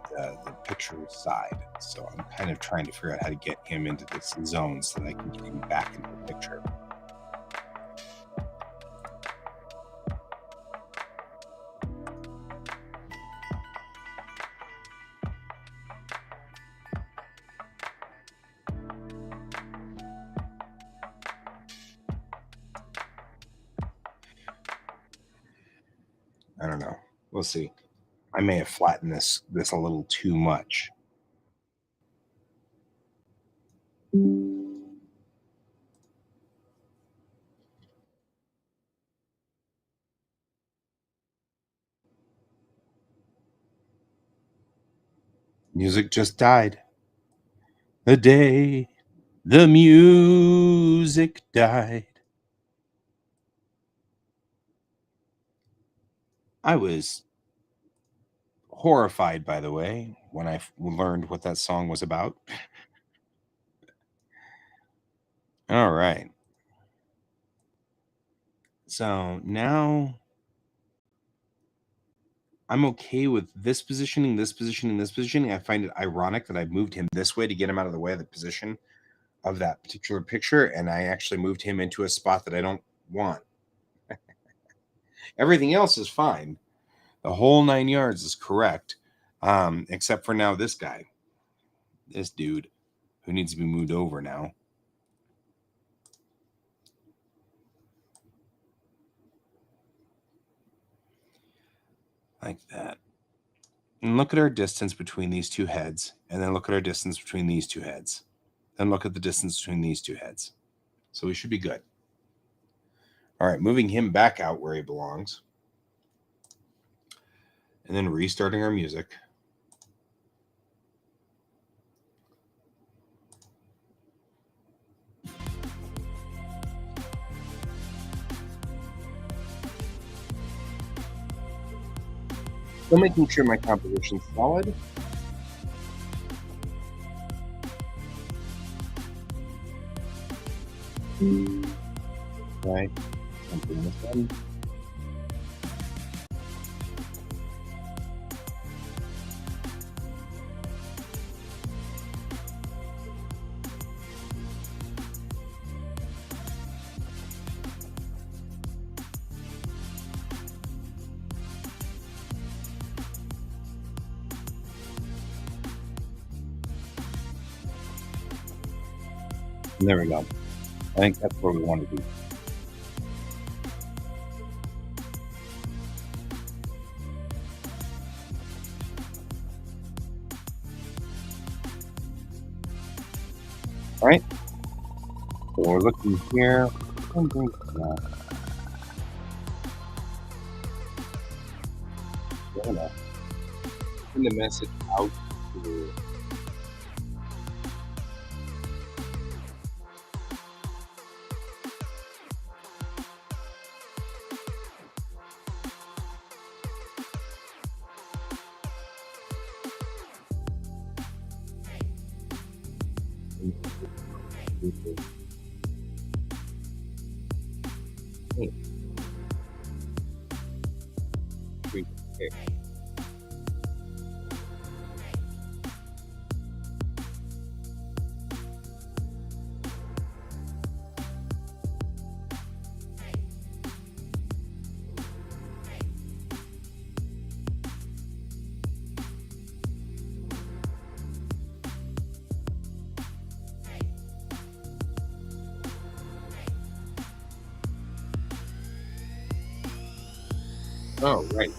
picture side. So I'm kind of trying to figure out how to get him into this zone so that I can get him back into the picture. I don't know. We'll see. I may have flattened this a little too much. Music just died. The day the music died. I was horrified, by the way, when I learned what that song was about. All right. So now I'm okay with this positioning, this positioning, this positioning. I find it ironic that I moved him this way to get him out of the way of the position of that particular picture, and I actually moved him into a spot that I don't want. Everything else is fine. The whole 9 yards is correct, except for now this guy, this dude, who needs to be moved over now. Like that. And look at our distance between these two heads, and then look at our distance between these two heads. Then look at the distance between these two heads. So we should be good. All right, moving him back out where he belongs. And then restarting our music. Still making sure my composition's solid. Right. Something this one. And there we go. I think that's where we want to be. All right. So we're looking here. Send the message out to Oh, right.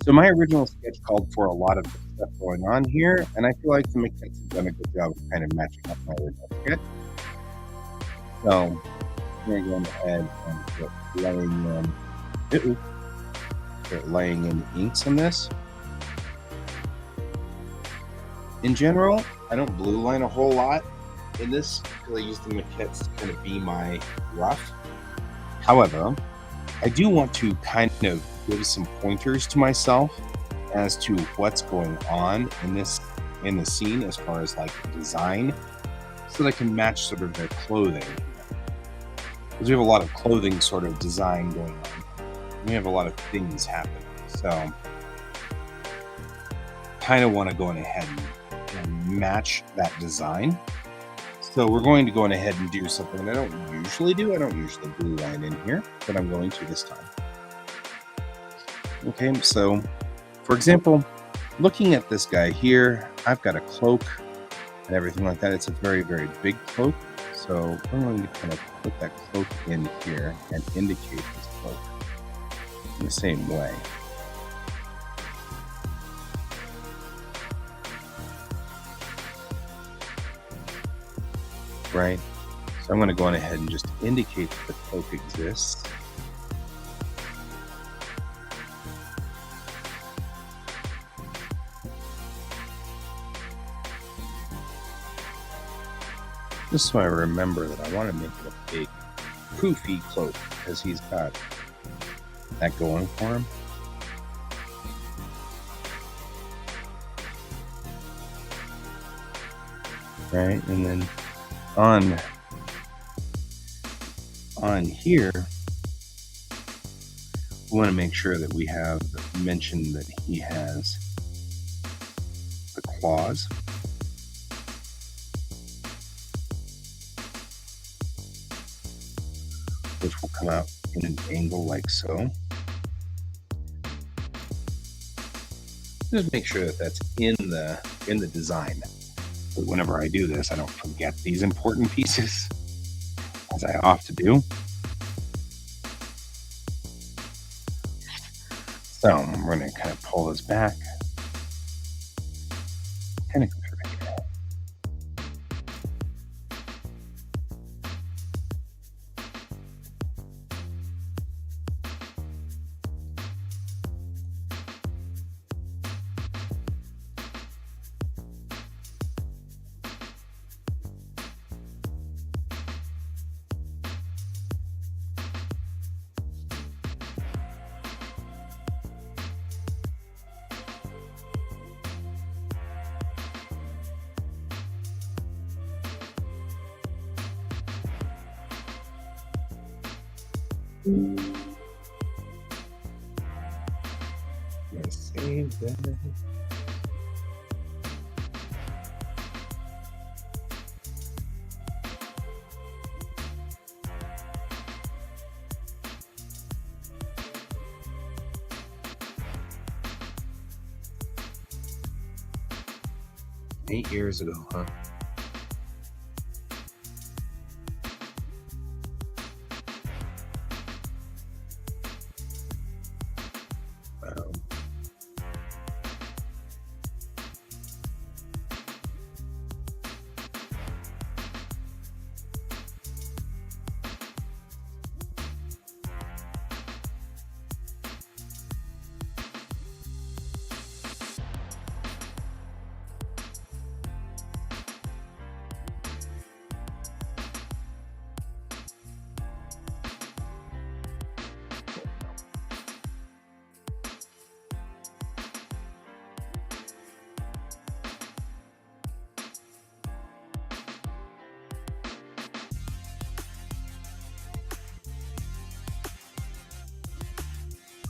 So my original sketch called for a lot of stuff going on here, and I feel like the mechanics have done a good job of kind of matching up my original sketch. So I'm going to go ahead and start laying in inks on this. In general, I don't blue line a whole lot in this because I use the maquettes to kind of be my rough. However, I do want to kind of give some pointers to myself as to what's going on in the scene as far as like design, so that I can match sort of their clothing. Because we have a lot of clothing sort of design going on. We have a lot of things happening. So kind of want to go ahead and match that design. So we're going to go ahead and do something that I don't usually do. I don't usually blue line in here, but I'm going to this time. Okay, so for example, looking at this guy here, I've got a cloak and everything like that. It's a very, very big cloak. So I'm going to kind of put that cloak in here and indicate this cloak in the same way. Right? So I'm going to go on ahead and just indicate that the cloak exists. Just so I remember that I want to make it opaque. poofy cloak because he's got that going for him. Right, and then on here, we want to make sure that we have mentioned that he has the claws. Which will come out in an angle like so. Just make sure that that's in the design. But whenever I do this, I don't forget these important pieces, as I often do. So we're going to kind of pull this back. Kind of go through here. Let's save that. Eight years ago, huh?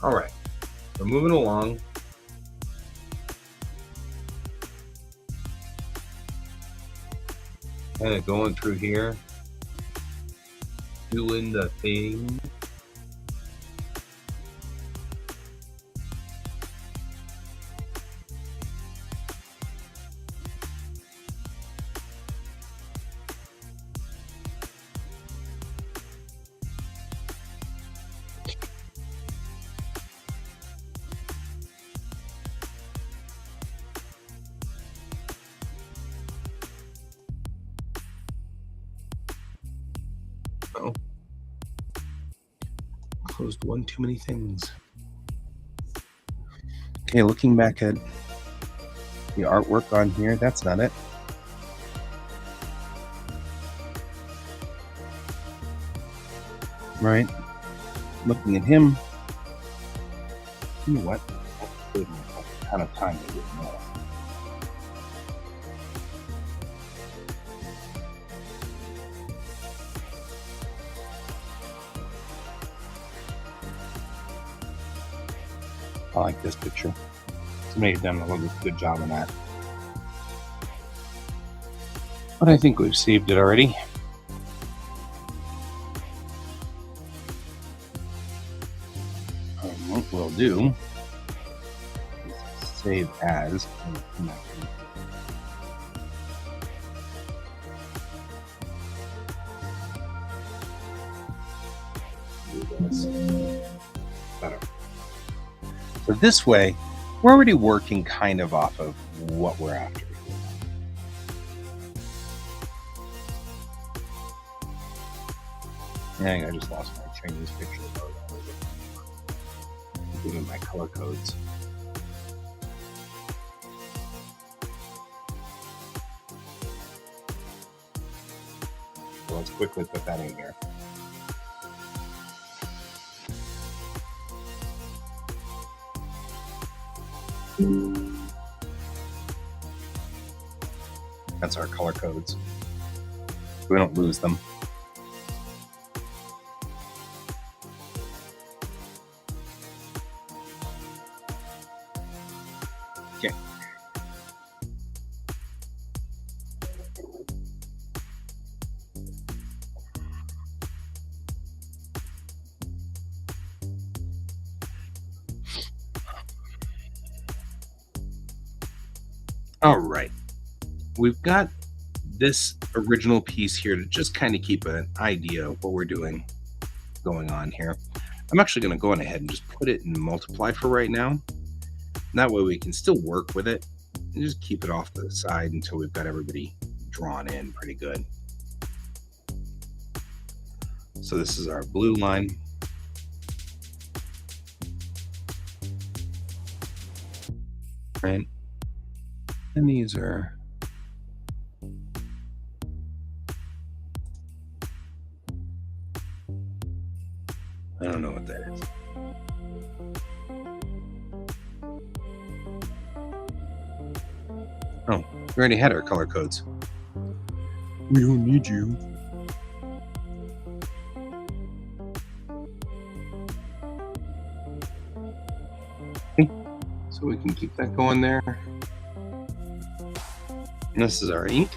All right, we're moving along. Kind of going through here, doing the thing. Oh, closed one too many things. Okay, looking back at the artwork on here, that's not it. Right, looking at him, you know what? I've saved myself a ton of time to get more. I like this picture. Somebody's done a really good job on that. But I think we've saved it already. What we'll do is save as. Better. So this way, we're already working kind of off of what we're after. Dang, I just lost my Chinese picture. Given my color codes. So let's quickly put that in here. That's our color codes. We don't lose them. Okay. All right. We've got this original piece here to just kind of keep an idea of what we're doing going on here. I'm actually going to go on ahead and just put it in multiply for right now. And that way we can still work with it and just keep it off to the side until we've got everybody drawn in pretty good. So this is our blue line. Right? And these are I don't know what that is. Oh, we already had our color codes. We don't need you. Okay. So we can keep that going there. And this is our ink.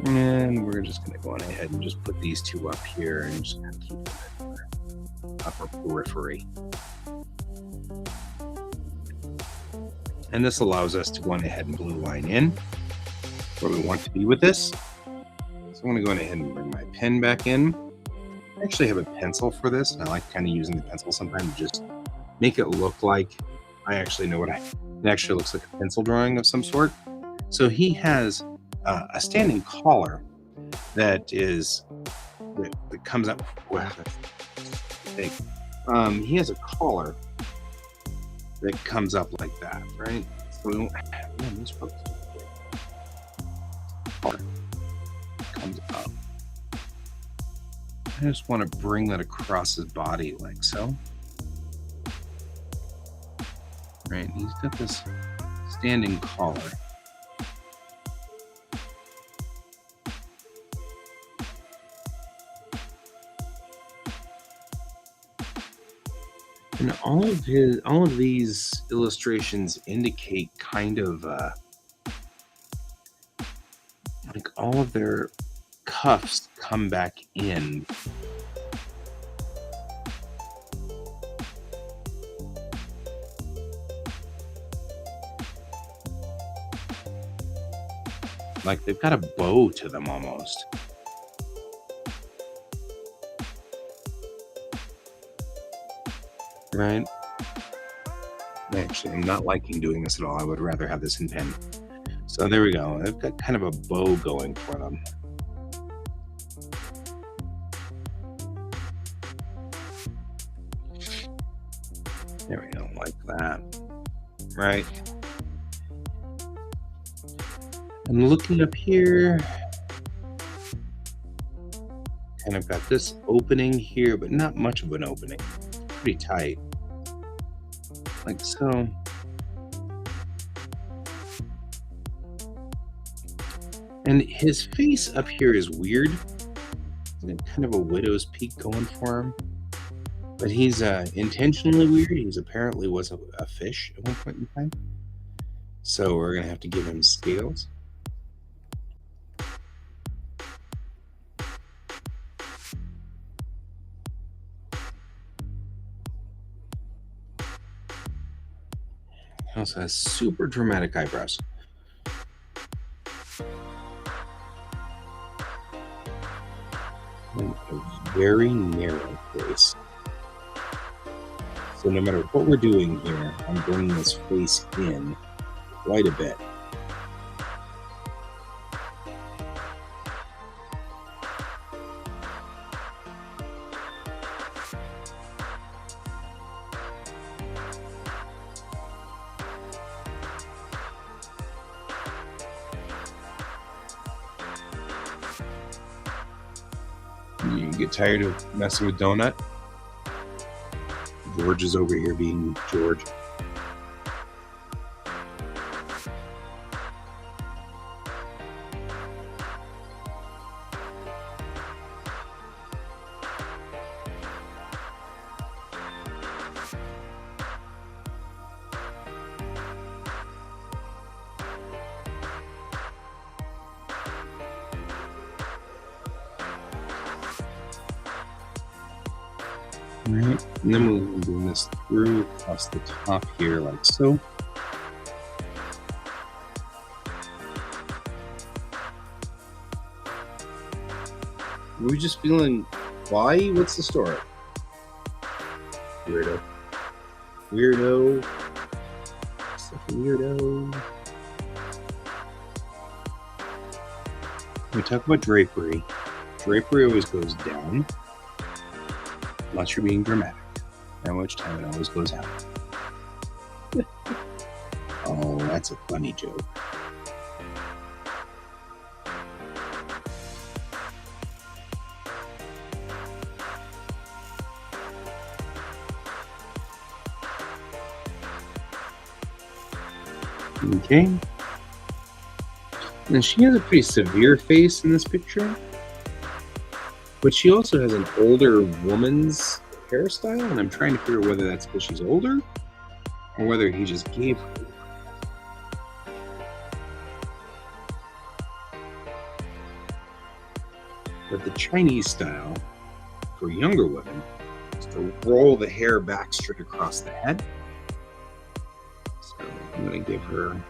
And we're just going to go on ahead and just put these two up here and just kind of keep them in our upper periphery. And this allows us to go on ahead and blue line in where we want to be with this. So I'm going to go on ahead and bring my pen back in. I actually have a pencil for this, and I like kind of using the pencil sometimes to just make it look like I actually know it actually looks like a pencil drawing of some sort. So he has a standing collar that comes up. Well, he has a collar that comes up like that, right? So we don't. Man, these folks collar comes up. I just want to bring that across his body like so. Right, he's got this standing collar. And all of these illustrations indicate kind of like all of their cuffs come back in. Like they've got a bow to them almost. Right? Actually, I'm not liking doing this at all. I would rather have this in pen. So there we go. I've got kind of a bow going for them. There we go, like that. Right? I'm looking up here. Kind of got this opening here, but not much of an opening. Pretty tight. Like so. And his face up here is weird. He's got kind of a widow's peak going for him. But he's intentionally weird. He's apparently was a fish at one point in time. So we're going to have to give him scales. He also has super dramatic eyebrows. And a very narrow face. So no matter what we're doing here, I'm bringing this face in quite a bit. You get tired of messing with Donut? George is over here being George. Right, and then we'll bring this through across the top here, like so. Are we just feeling why? What's the story? Weirdo. Weirdo. Such a weirdo. We talk about drapery. Drapery always goes down. Unless you're being dramatic, at which time it always goes out. Oh, that's a funny joke. Okay. And she has a pretty severe face in this picture. But she also has an older woman's hairstyle, and I'm trying to figure out whether that's because she's older or whether he just gave her. But the Chinese style for younger women is to roll the hair back straight across the head. So I'm going to give her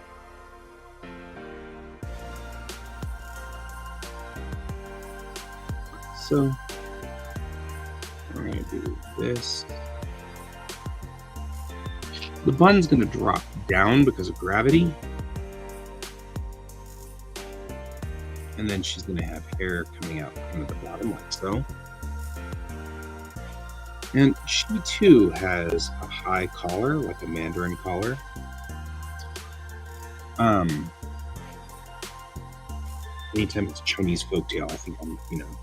so. We're going to do this. The bun's going to drop down because of gravity. And then she's going to have hair coming out from the bottom like so. And she too has a high collar, like a mandarin collar. Anytime it's Chinese folktale, I think I'm,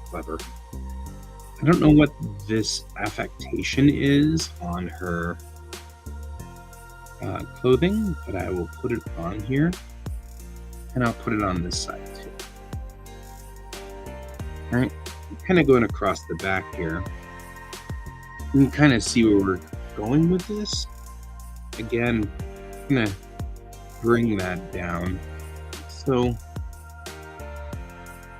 clever. I don't know what this affectation is on her clothing, but I will put it on here, and I'll put it on this side too. All right, I'm kind of going across the back here. You can kind of see where we're going with this. Again, I'm gonna bring that down. So,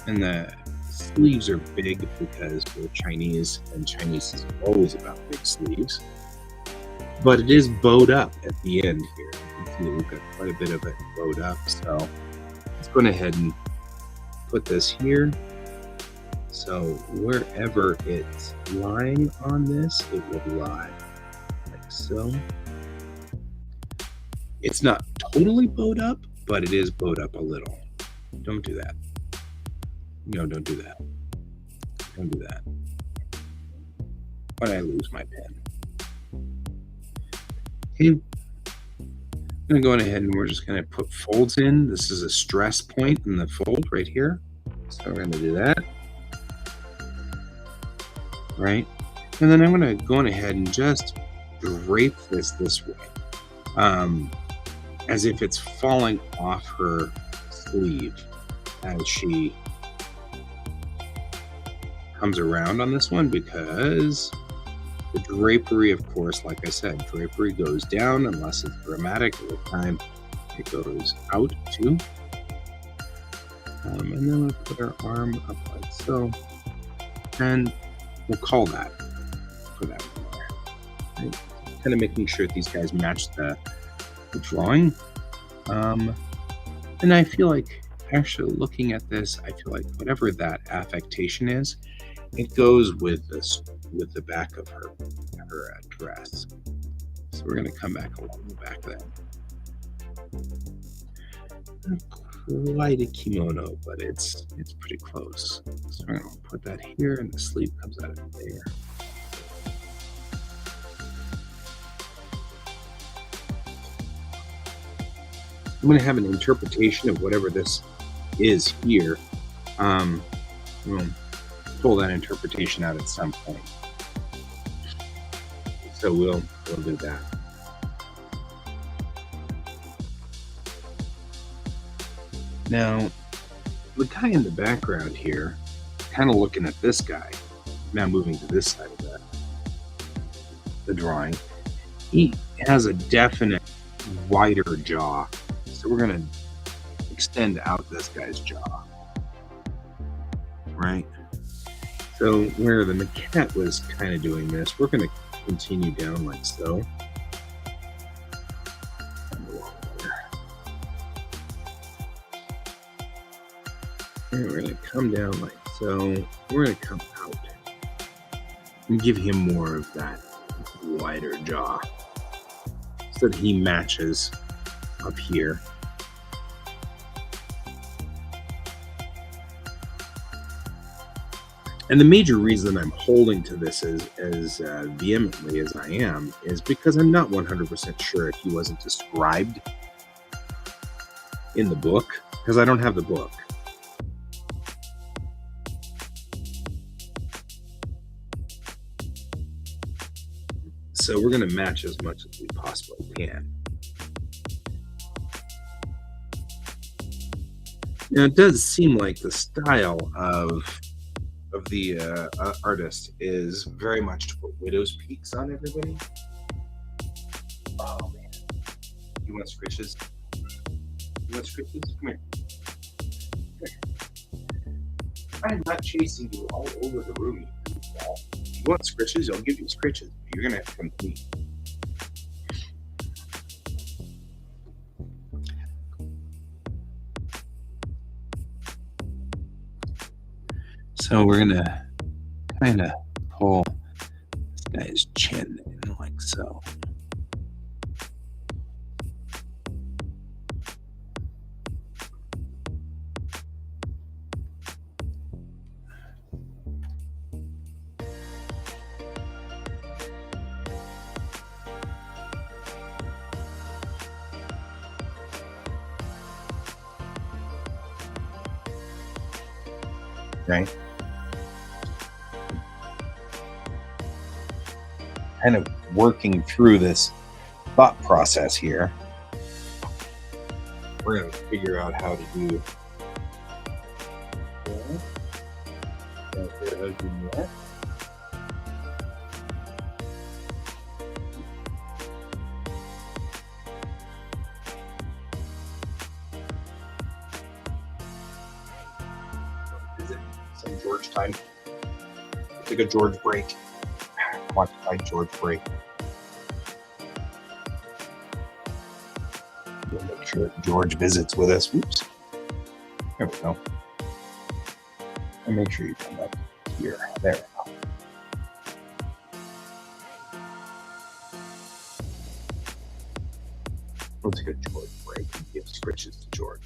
and the sleeves are big because we're Chinese, and Chinese is always about big sleeves. But it is bowed up at the end here. You can see that we've got quite a bit of it bowed up. So let's go ahead and put this here. So wherever it's lying on this, it would lie like so. It's not totally bowed up, but it is bowed up a little. Don't do that. No, don't do that. Don't do that. Why did I lose my pen? Okay. I'm going to go ahead and we're just going to put folds in. This is a stress point in the fold right here. So we're going to do that. Right? And then I'm going to go ahead and just drape this way. As if it's falling off her sleeve as she comes around on this one, because the drapery, of course, like I said, drapery goes down unless it's dramatic. At the time it goes out too. And then we'll put our arm up like so, and we'll call that for that one there. Right? Kind of making sure that these guys match the drawing. And I feel like, actually looking at this, I feel like whatever that affectation is, it goes with this, with the back of her dress. So we're going to come back along the back of that. Not quite a kimono, but it's pretty close. So we're going to put that here, and the sleeve comes out of there. I'm going to have an interpretation of whatever this is here. We'll pull that interpretation out at some point. So we'll do that. Now, the guy in the background here, kind of looking at this guy, now moving to this side of the drawing, he has a definite wider jaw. So we're going to extend out this guy's jaw, right? So where the maquette was kind of doing this, we're going to continue down like so. And we're going to come down like so. We're going to come out and give him more of that wider jaw so that he matches up here. And the major reason I'm holding to this as vehemently as I am is because I'm not 100% sure if he wasn't described in the book, because I don't have the book. So we're going to match as much as we possibly can. Now, it does seem like the style of the artist is very much to put widow's peaks on everybody. Oh man, you want scritches? You want scritches? Come here. I'm not chasing you all over the room. If you want scritches, I'll give you scritches. You're gonna have to come to me. So we're gonna kind of pull this guy's chin in like so. Okay. Kind of working through this thought process here. We're going to figure out how to do that. Is it some George time? Take a George break. Quantified George break. We'll make sure that George visits with us. Oops. There we go. And make sure you come up here. There we go. We'll take a George break and give scritches to George.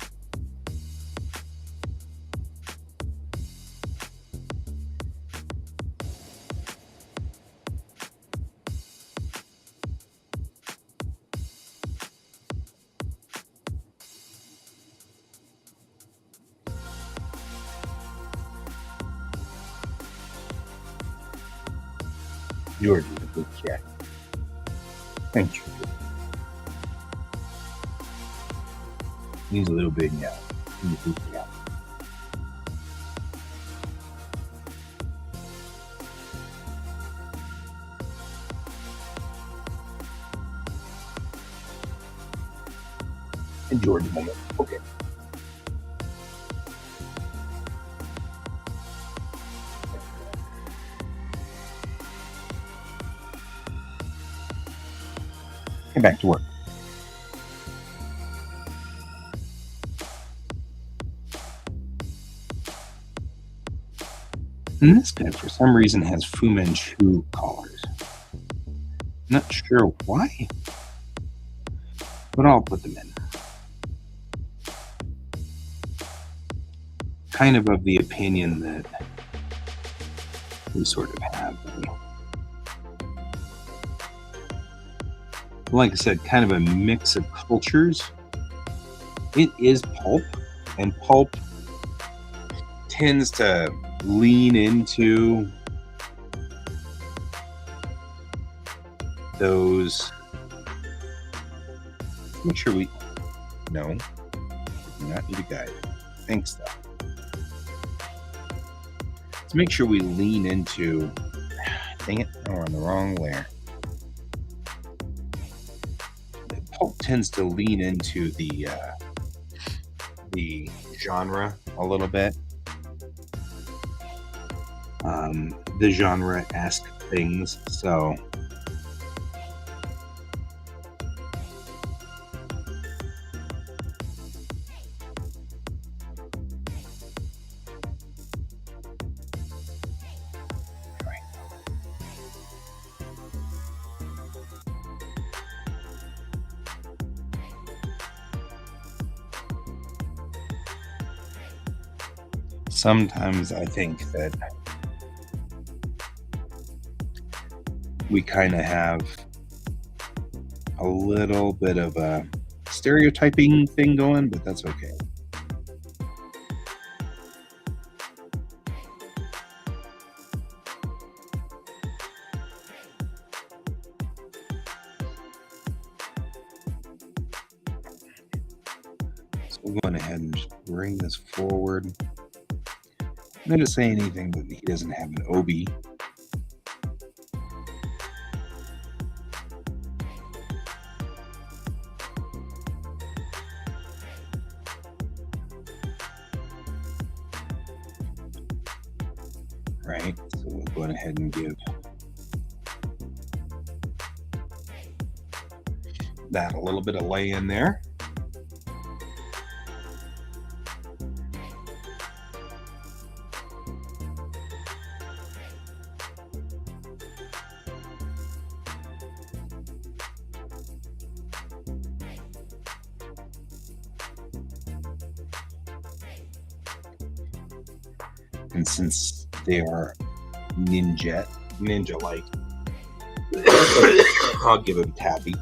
George is a good cat. Thank you. He's a little bit now. He's a good cat. And George a moment. Okay. Get back to work. And this guy, for some reason, has Fu Manchu collars. Not sure why, but I'll put them in. Kind of the opinion that we sort of have. Like I said, kind of a mix of cultures. It is pulp, and pulp tends to lean into those. Make sure we. No, we do not need a guide. Thanks, though. Let's make sure we lean into. Dang it! Oh, we're on the wrong layer. The pulp tends to lean into the genre a little bit. The genre-esque things. So. Sometimes I think that we kind of have a little bit of a stereotyping thing going, but that's okay. So we'll go ahead and just bring this forward. I'm not going to say anything that he doesn't have an OB. Right, so we'll go ahead and give that a little bit of lay in there. And since they are ninja-like, I'll give him Toppy.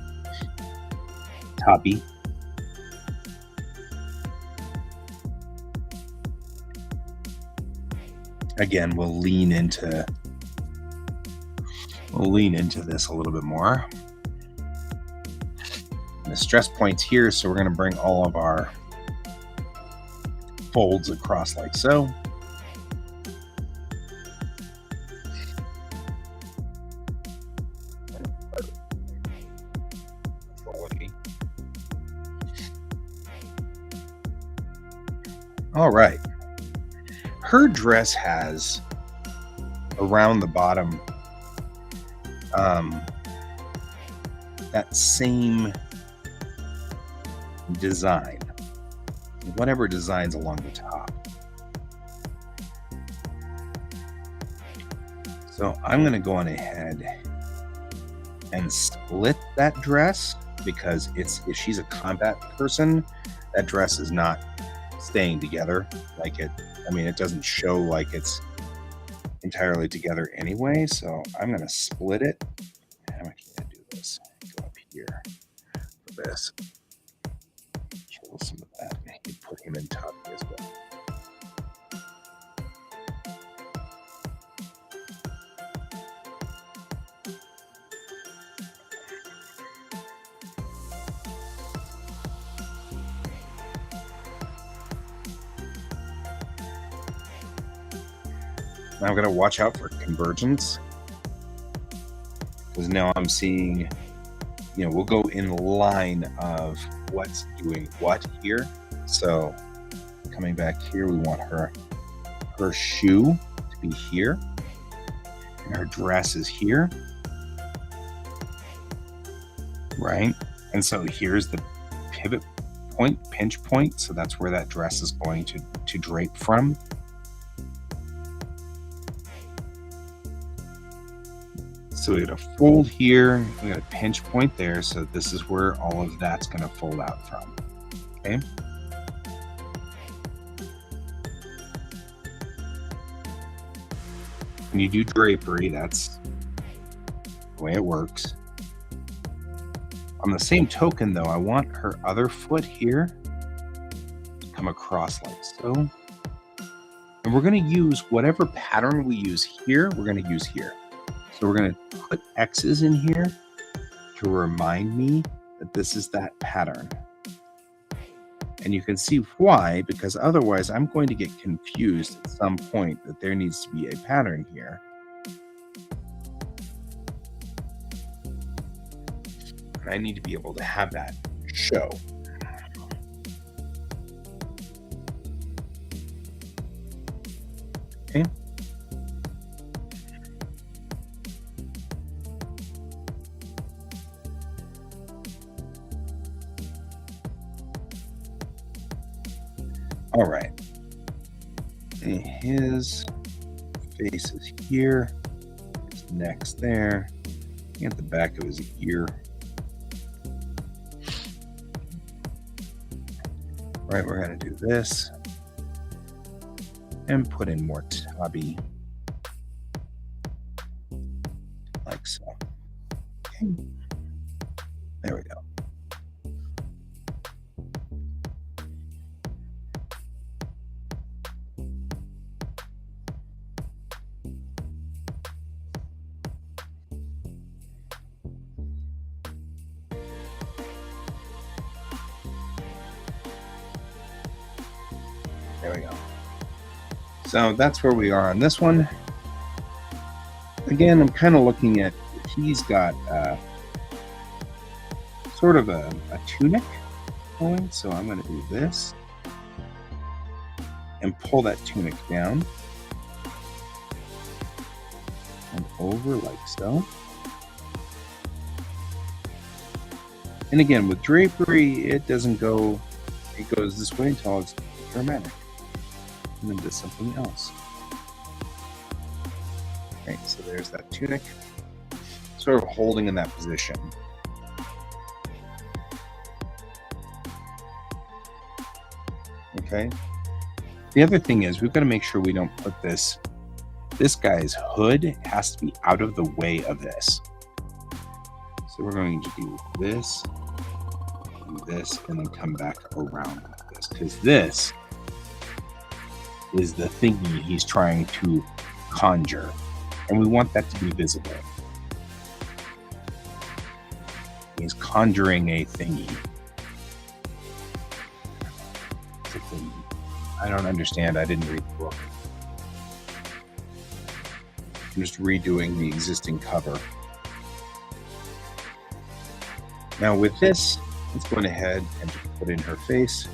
Again, we'll lean into this a little bit more. And the stress point's here, so we're going to bring all of our folds across like so. All right. Her dress has around the bottom that same design, whatever designs along the top. So I'm going to go on ahead and split that dress, because if she's a combat person, that dress is not staying together like it. I mean, it doesn't show like it's entirely together anyway. So I'm going to split it. I'm actually going to do this. Go up here for this. Kill some of that. Maybe put him in top as well. Now I'm going to watch out for convergence, because now I'm seeing, we'll go in line of what's doing what here. So coming back here, we want her shoe to be here, and her dress is here, right? And so here's the pivot point, pinch point. So that's where that dress is going to drape from. So we got a fold here, we got a pinch point there, so this is where all of that's going to fold out from, okay? When you do drapery, that's the way it works. On the same token, though, I want her other foot here to come across like so. And we're going to use whatever pattern we use here, we're going to use here. So we're going to put X's in here to remind me that this is that pattern. And you can see why, because otherwise I'm going to get confused at some point that there needs to be a pattern here. And I need to be able to have that show. Okay. All right. And his face is here. His neck's there. At the back of his ear. Right, we're going to do this. And put in more tabby. Like so. Okay. There we go. There we go. So that's where we are on this one. Again, I'm kind of looking at, he's got sort of a tunic going. So I'm going to do this and pull that tunic down and over like so. And again, with drapery, it doesn't go, it goes this way until it's dramatic. And then do something else. Right, so there's that tunic, sort of holding in that position. Okay. The other thing is we've got to make sure we don't put this guy's hood has to be out of the way of this. So we're going to do this, and then come back around like this, because this is the thingy he's trying to conjure, and we want that to be visible. He's conjuring a thingy. It's a thingy. I don't understand. I didn't read the book. I'm just redoing the existing cover. Now with this, let's go ahead and just put in her face.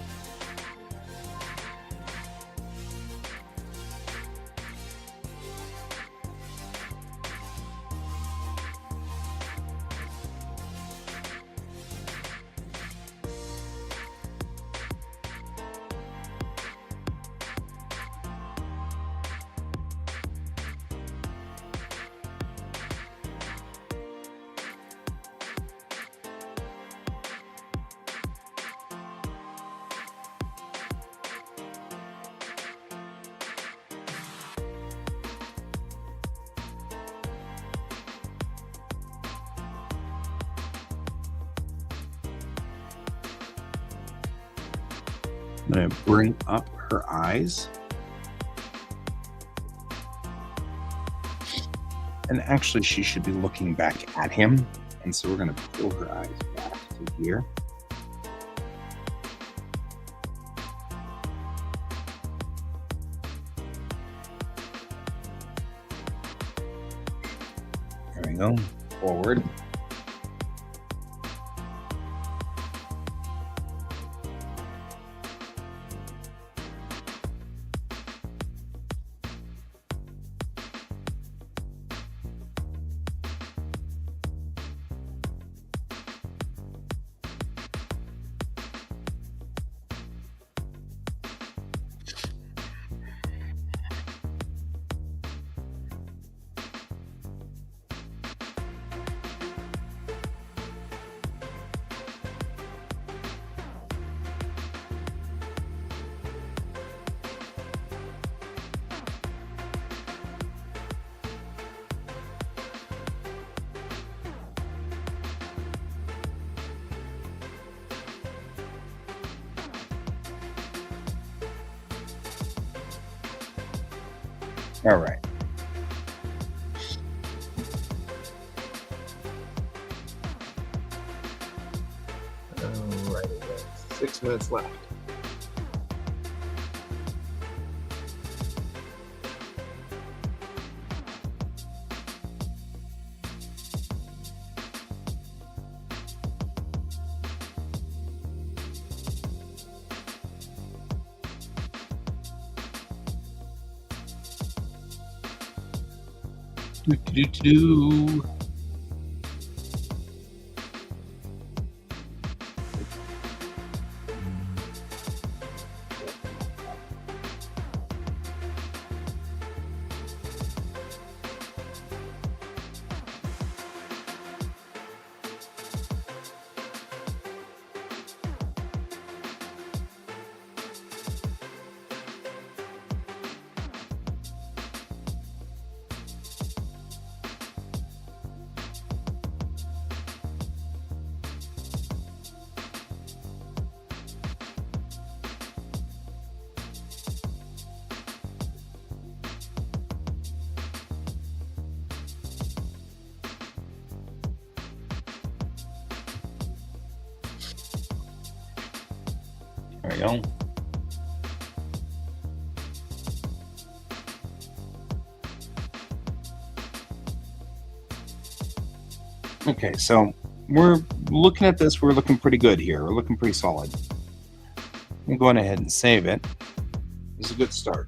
I'm going to bring up her eyes. And actually, she should be looking back at him. And so we're going to pull her eyes back to here. There we go. Forward. All right. 6 minutes left. Do, do, do, do. There we go. Okay, so we're looking at this. We're looking pretty good here. We're looking pretty solid. I'm going ahead and save it. It's a good start.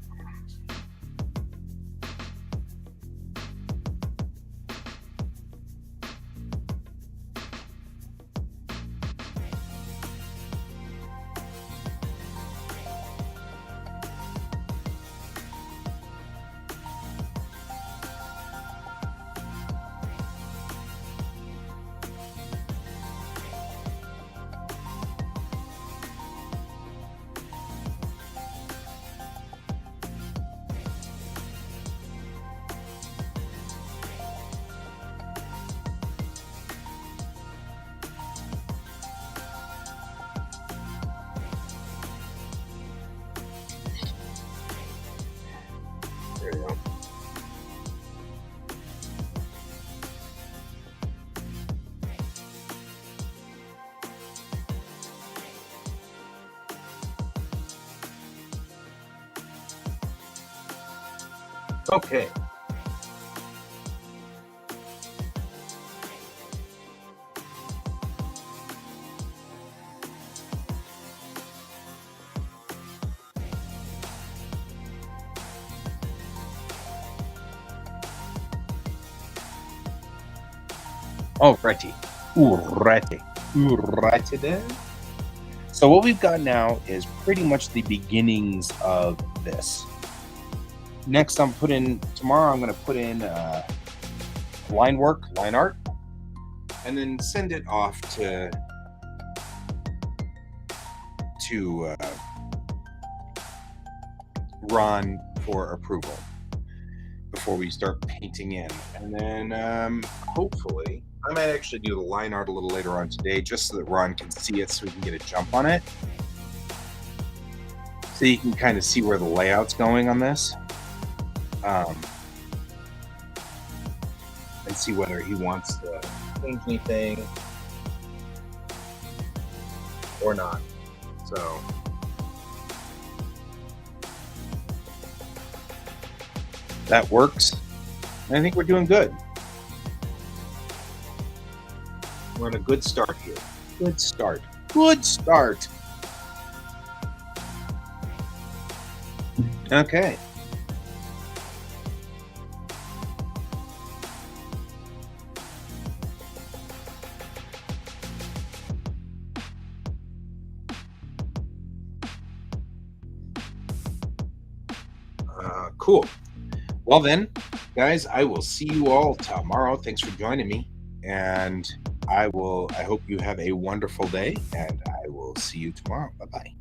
There you go. Okay. Alrighty. Alrighty then. So what we've got now is pretty much the beginnings of this. Next, tomorrow I'm going to put in line work, line art, and then send it off to Ron for approval before we start painting in. And then hopefully, I might actually do the line art a little later on today just so that Ron can see it so we can get a jump on it. So you can kind of see where the layout's going on this. And see whether he wants to change anything or not. So that works. And I think we're doing good. We're on a good start here. Good start. Good start. Okay. Cool. Well then, guys, I will see you all tomorrow. Thanks for joining me. And I hope you have a wonderful day, and I will see you tomorrow. Bye-bye.